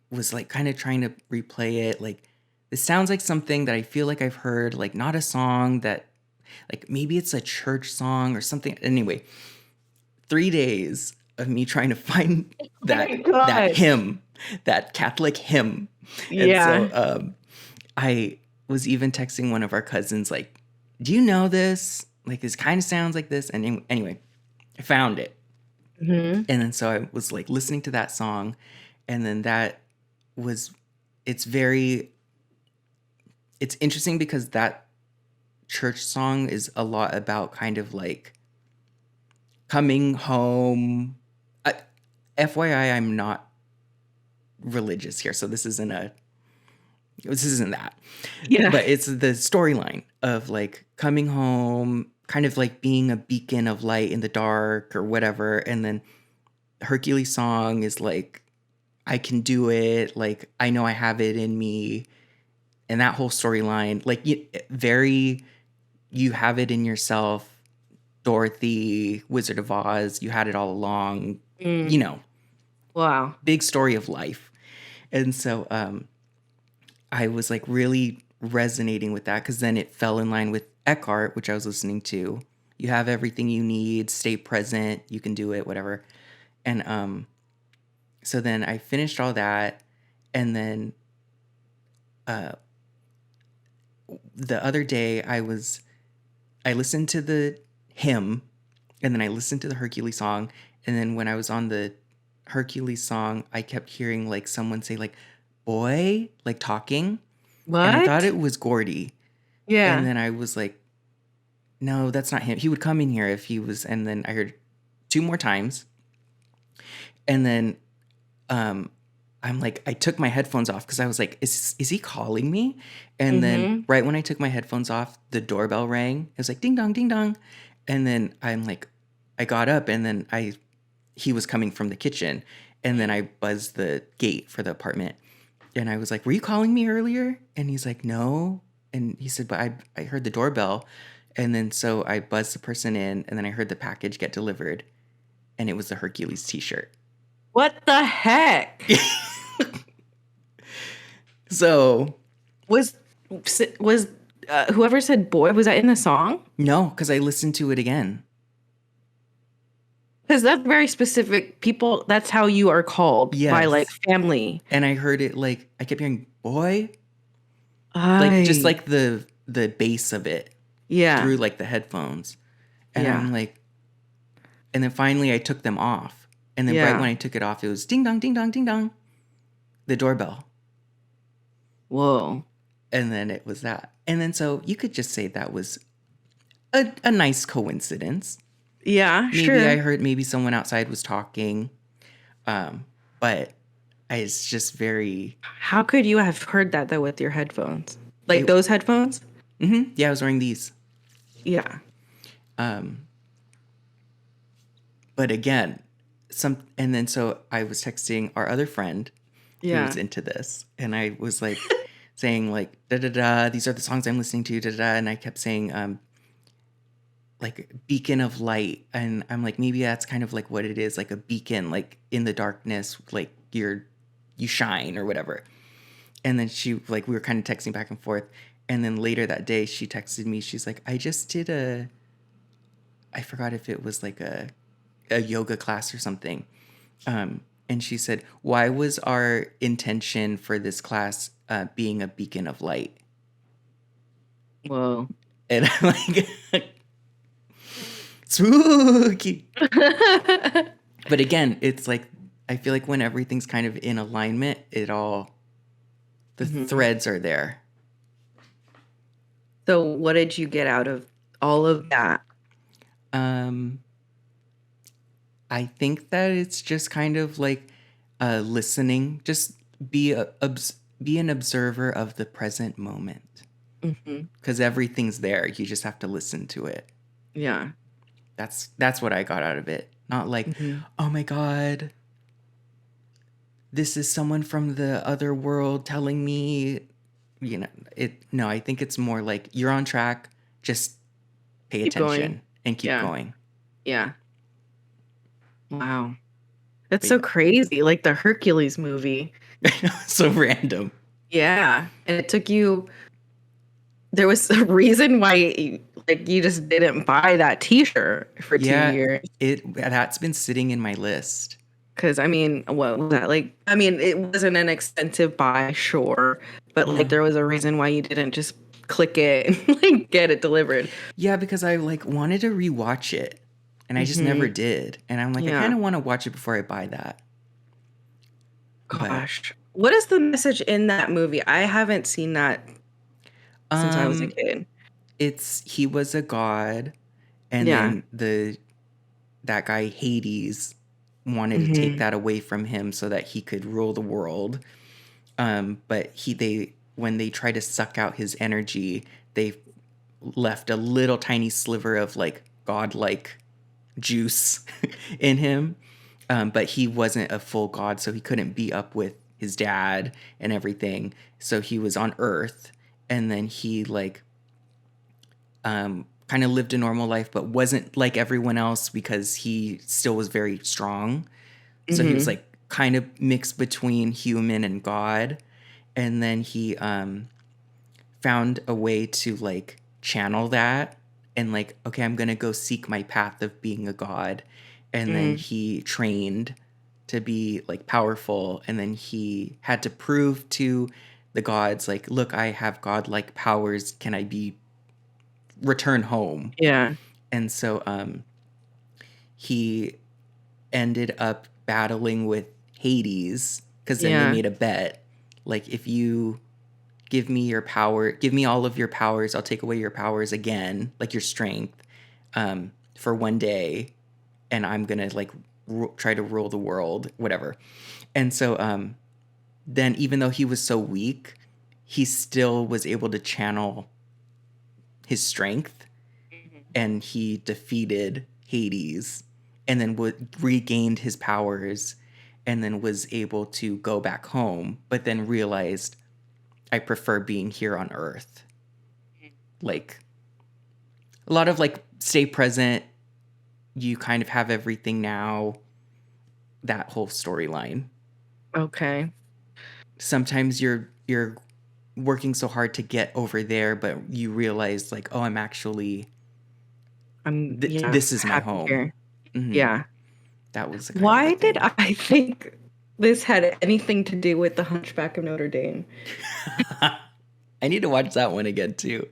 was like kind of trying to replay it. Like, this sounds like something that I feel like I've heard, like not a song that, like maybe it's a church song or something. Anyway, 3 days of me trying to find Oh my that God. hymn, that Catholic hymn. And so Yeah. I was even texting one of our cousins, like, do you know this? Like, this kind of sounds like this. And anyway, I found it. Hmm. And then so I was like listening to that song. And then that was, it's very, it's interesting because that church song is a lot about kind of like coming home. FYI, I'm not religious here, so this isn't that. Yeah. But it's the storyline of like coming home, kind of like being a beacon of light in the dark or whatever. And then Hercules song is like, I can do it. Like, I know I have it in me. And that whole storyline, like very, you have it in yourself. Dorothy, Wizard of Oz, you had it all along, Mm. Wow. big story of life. And so I was like really resonating with that because then it fell in line with Eckhart, which I was listening to. You have everything you need, stay present, you can do it, whatever. And so then I finished all that, and then the other day I listened to the hymn, and then I listened to the Hercules song, and then when I was on the Hercules song, I kept hearing like someone say like boy, like talking, and I thought What? it was Gordy. And Yeah. then I was like, no, that's not him. He would come in here if he was. And then I heard two more times. And then um, I'm like, I took my headphones off because I was like, is he calling me? And then Mm-hmm. right when I took my headphones off, the doorbell rang. It was like ding dong, ding dong. And then I'm like, I got up, and then he was coming from the kitchen. And then I buzzed the gate for the apartment. And I was like, were you calling me earlier? And he's like, no. And he said, but I heard the doorbell. And then so I buzzed the person in, and then I heard the package get delivered. And it was the Hercules t shirt. What the heck? So, Was was whoever said boy, was that in the song? no, because I listened to it again. Because that's very specific. People, that's how you are called by like Yes. family. And I heard it like, I kept hearing boy, like just I like the bass of it yeah. through like the headphones. And Yeah. I'm like, and then finally I took them off. And then right Yeah. when I took it off, it was ding dong, ding dong, ding dong, the doorbell. Whoa. And then it was that. And then so you could just say that was a nice coincidence. Yeah, Maybe I sure. heard maybe someone outside was talking. But it's just very, How could you have heard that though with your headphones? Like it, those headphones? yeah, I was wearing these. Yeah. But again, and then so I was texting our other friend who Yeah. was into this, and I was like saying like da da da, these are the songs I'm listening to, da da da, and I kept saying like beacon of light, and I'm like, maybe that's kind of like what it is, like a beacon, like in the darkness, like you shine or whatever. And then she like we were kind of texting back and forth, and then later that day she texted me, she's like, I just did I forgot if it was like a yoga class or something. And she said, why was our intention for this class being a beacon of light? Whoa. And I'm like, spooky. But again, it's like, I feel like when everything's kind of in alignment, the threads are there. So what did you get out of all of that? Um, I think that it's just kind of like listening, just be an observer of the present moment. Because everything's there. You just have to listen to it. Yeah. That's what I got out of it. Not like, oh my God, this is someone from the other world telling me, it. No, I think it's more like you're on track. Just pay Keep going. attention and keep Yeah. going. Yeah. Wow. That's But so crazy. Like the Hercules movie. so random. Yeah. And it took you, there was a reason why you just didn't buy that t-shirt for 2 years. That's been sitting in my list. Cause I mean, what was that? Like, I mean, it wasn't an expensive buy, sure. But like there was a reason why you didn't just click it and like get it delivered. Yeah, because I like wanted to rewatch it, and I just never did. And I'm like, I Yeah. kind of want to watch it before I buy that. Gosh. What is the message in that movie? I haven't seen that since I was a kid. He was a god, and Yeah. then that guy Hades wanted to take that away from him so that he could rule the world. But when they tried to suck out his energy, they left a little tiny sliver of like godlike juice in him. But he wasn't a full god, so he couldn't be up with his dad and everything. So he was on Earth, and then he like kind of lived a normal life, but wasn't like everyone else because he still was very strong. So he was like kind of mixed between human and god. and then he found a way to like channel that and like, okay, I'm gonna go seek my path of being a god. And then Mm. he trained to be like powerful, and then he had to prove to the gods like, look, I have godlike powers, can I be return home? Yeah. And so he ended up battling with Hades, because then they Yeah. made a bet, like, if you give me your power, give me all of your powers, I'll take away your powers again, like your strength, for one day, and I'm gonna like try to rule the world, whatever. And so then, even though he was so weak, he still was able to channel his strength, and he defeated Hades, and then regained his powers, and then was able to go back home, but then realized, I prefer being here on Earth. Like, a lot of like, stay present, you kind of have everything now, that whole storyline. Okay. Sometimes you're working so hard to get over there, but you realize like, oh, I'm actually Yeah, this is my happy home. here. Hmm. Yeah. That was the kind of the Why did thing. I think this had anything to do with the Hunchback of Notre Dame? I need to watch that one again too.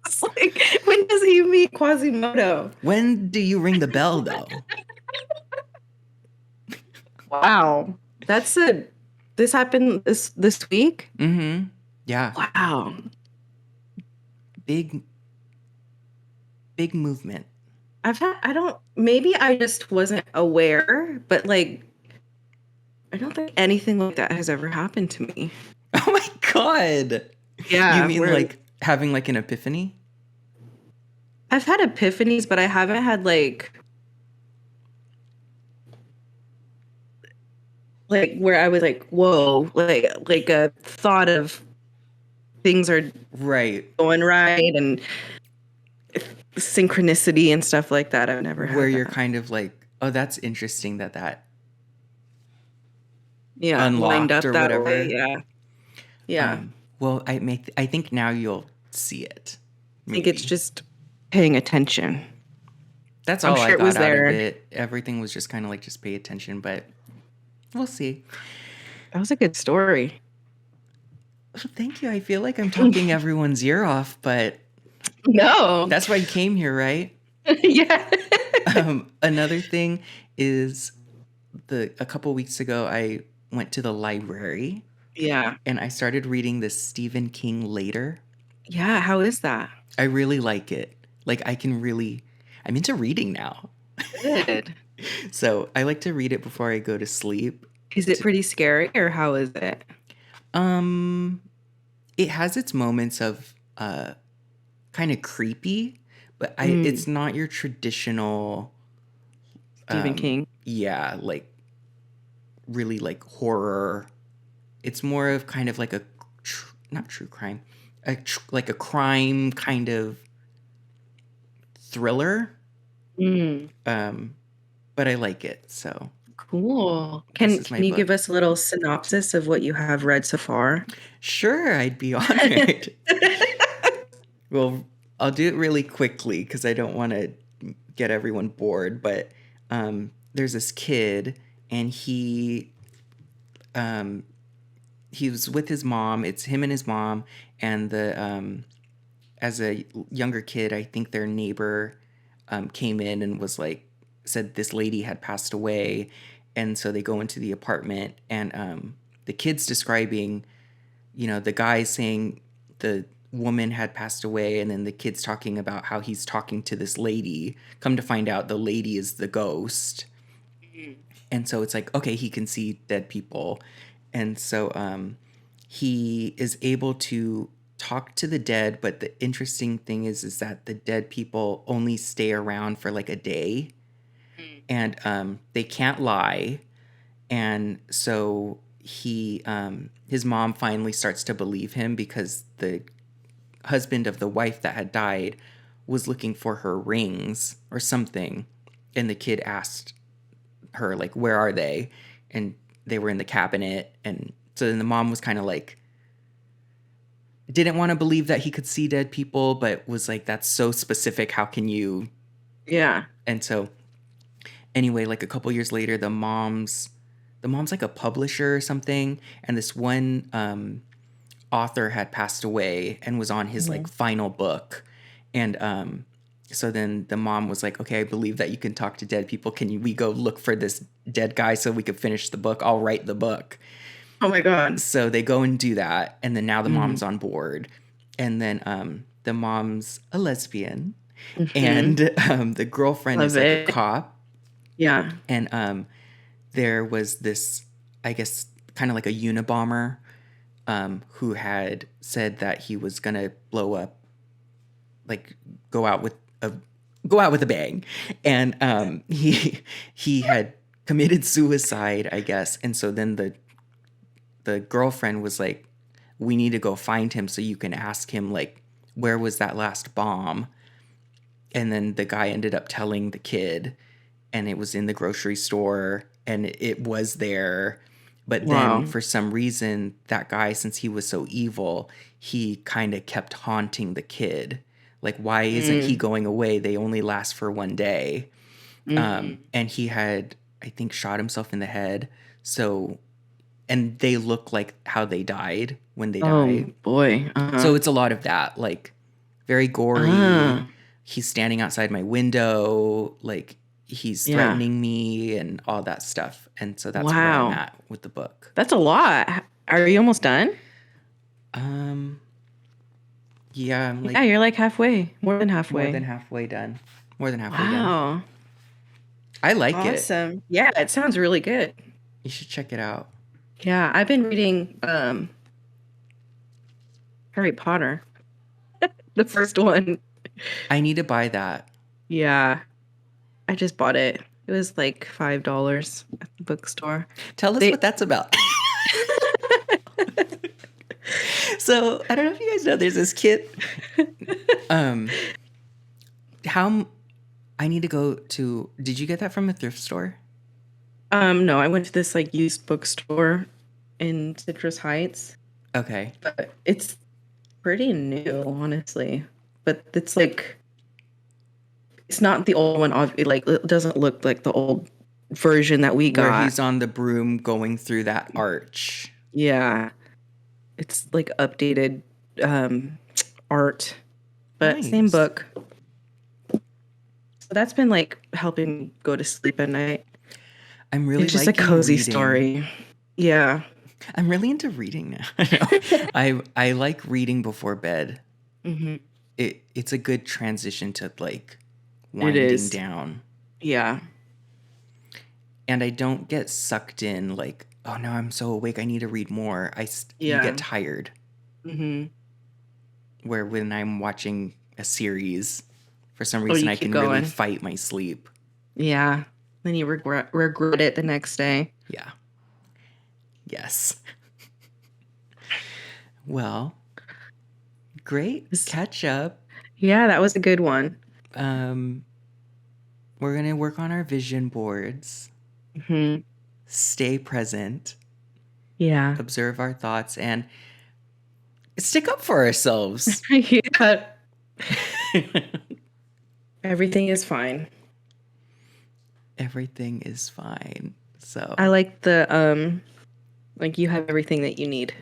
It's like, when does he meet Quasimodo? When do you ring the bell though? Wow. That's a this happened this week? Mm-hmm. Yeah. Wow. Big big movement. I don't, maybe I just wasn't aware, but like I don't think anything like that has ever happened to me. Oh my god. You Yeah, mean where like having like an epiphany? I've had epiphanies, but I haven't had like where I was like, whoa, like a thought of things are Right. going right and synchronicity and stuff like that. I've never Where had you're that. kind of like, oh, that's interesting that Yeah, lined unlocked up or that way. whatever. Yeah. Yeah. Well, I think now you'll see it. I think it's Maybe. just paying attention. That's I'm all I sure it got was out of there. it. Everything was just kind of like, just pay attention, but we'll see. That was a good story. Well, thank you. I feel like I'm talking everyone's ear off, but No. that's why you came here, right? Yeah. Another thing is, a couple weeks ago I went to the library Yeah. and I started reading this Stephen King later. Yeah. How is that? I really like it. Like, I'm into reading now. Good. So I like to read it before I go to sleep. Is it pretty scary or how is it? Um, it has its moments of kind of creepy, but Mm, it's not your traditional, Stephen King. yeah, like really like horror. It's more of kind of like a not true crime, like a crime kind of thriller. Mm, Um, but I like it. So cool. this is my Can you book. give us a little synopsis of what you have read so far? Sure, I'd be honored. Well, I'll do it really quickly because I don't want to get everyone bored. But there's this kid, and um, he was with his mom. It's him and his mom, and as a younger kid, I think their neighbor came in and was like, said this lady had passed away, and so they go into the apartment, and the kid's describing, the guy saying the woman had passed away, and then the kid's talking about how he's talking to this lady. Come to find out, the lady is the ghost. And so it's like, okay, he can see dead people. And so he is able to talk to the dead, but the interesting thing is that the dead people only stay around for like a day, and they can't lie. And so his mom finally starts to believe him, because the husband of the wife that had died was looking for her rings or something, and the kid asked her like, where are they? And they were in the cabinet. And so then the mom was kind of like, didn't want to believe that he could see dead people, but was like, that's so specific. How can you? Yeah. And so anyway, like a couple years later, the mom's like a publisher or something, and this one author had passed away and was on his like Mhm. final book, and so then the mom was like, okay, I believe that you can talk to dead people. We go look for this dead guy so we could finish the book? I'll write the book. Oh my God. So they go and do that, and then now the mom's Hmm. on board, and then the mom's a lesbian, Hmm. and the girlfriend is Love like a it. cop, Yeah. and there was this, I guess, kind of like a Unabomber who had said that he was gonna blow up, like go out with a go out with a bang, and he had committed suicide, I guess, and so then the girlfriend was like, we need to go find him so you can ask him like where was that last bomb, and then the guy ended up telling the kid, and it was in the grocery store, and it was there. But then Wow. for some reason, that guy, since he was so evil, he kind of kept haunting the kid. Like, why isn't he Mm. going away? They only last for one day. Hmm. And he had, I think, shot himself in the head. So, and they look like how they died when they Oh die. boy. So it's a lot of that, like very gory. Ah. He's standing outside my window, like he's Yeah. threatening me and all that stuff. And so that's where I'm Wow. at with the book. That's a lot. Are you almost done? Um, yeah, I'm Yeah, like you're like halfway. More than more than halfway. halfway done. More than halfway done. Wow. I like it. Awesome. Yeah, it sounds really good. You should check it out. Yeah, I've been reading Harry Potter, the first one. I need to buy that. Yeah, I just bought it. It was like $5 at the bookstore. Tell us what They that's about. So I don't know if you guys know, there's this kid. Um, how I need to go to. Did you get that from a thrift store? no, I went to this like used bookstore in Citrus Heights, Okay. but it's pretty new, honestly. But it's like it's not the old one. Like it doesn't look like the old version that we Where got. he's on the broom going through that arch. Yeah, it's like updated um, art, but same Nice. book. So that's been like helping me go to sleep at night. I'm really It's just a liking cozy reading. story. Yeah. I'm really into reading now. I like reading before bed. Hmm. It's a good transition to like It winding is. down. Yeah. And I don't get sucked in like, oh no, I'm so awake, I need to read more. You get Yeah. tired. Hmm. Where when I'm watching a series, for some Oh, reason you I keep can really going. fight my sleep. Yeah. Then you regret it the next day. Yeah. Yes. Well, great This- catch up. Yeah, that was a good one. Um, we're gonna work on our vision boards, Hmm. stay present, Yeah. observe our thoughts, and stick up for ourselves. Yeah. Everything is fine. Everything is fine. So I like like you have everything that you need.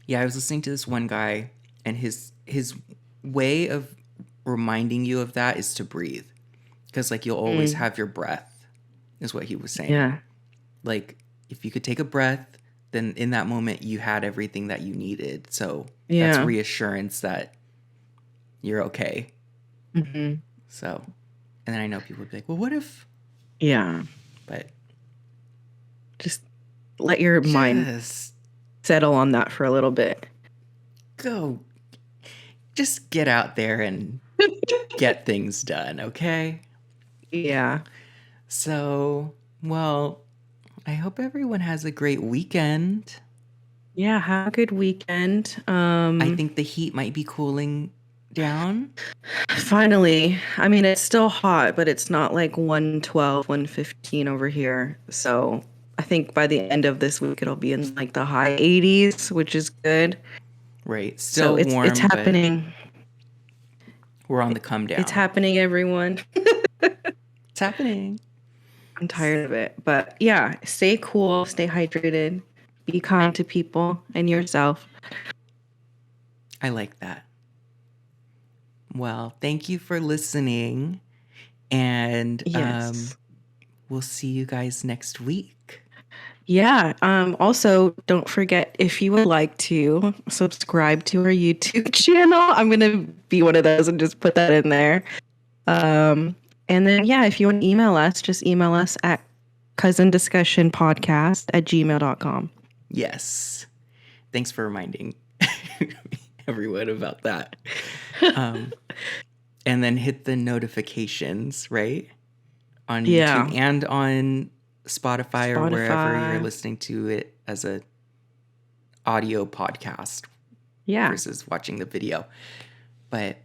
yeah, I was listening to this one guy, and his way of reminding you of that is to breathe, because like you'll always Mm. have your breath, is what he was saying. Yeah. Like if you could take a breath, then in that moment you had everything that you needed. So that's Yeah. reassurance that you're okay. Hmm. So, and then I know people would be like, well, what if? Yeah. But Just let your mind just settle on that for a little bit. go, just get out there and get things done, okay? Yeah. So, well, I hope everyone has a great weekend. Yeah. Have a good weekend. I think the heat might be cooling down. Finally, I mean, it's still hot, but it's not like 112, 115 over here. So I think by the end of this week, it'll be in like the high 80s, which is good. Right. So Still it's warm, but happening. we're on the come It's down. happening, everyone. It's happening. I'm tired of it. But yeah, stay cool, stay hydrated, be kind to people and yourself. I like that. Well, thank you for listening. And Yes. we'll see you guys next week. Yeah. Also, don't forget if you would like to subscribe to our YouTube channel. I'm gonna be one of those and just put that in there. And then yeah, if you want to email us, just email us at cousindiscussionpodcast@gmail.com. Yes. Thanks for reminding everyone about that. And then hit the notifications, right? On YouTube Yeah. and on Spotify or wherever you're Spotify. listening to it as a audio podcast Yeah. versus watching the video. But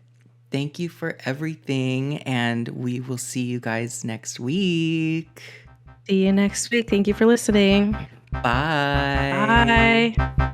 thank you for everything, and we will see you guys next week. See you next week. Thank you for listening. Bye. Bye.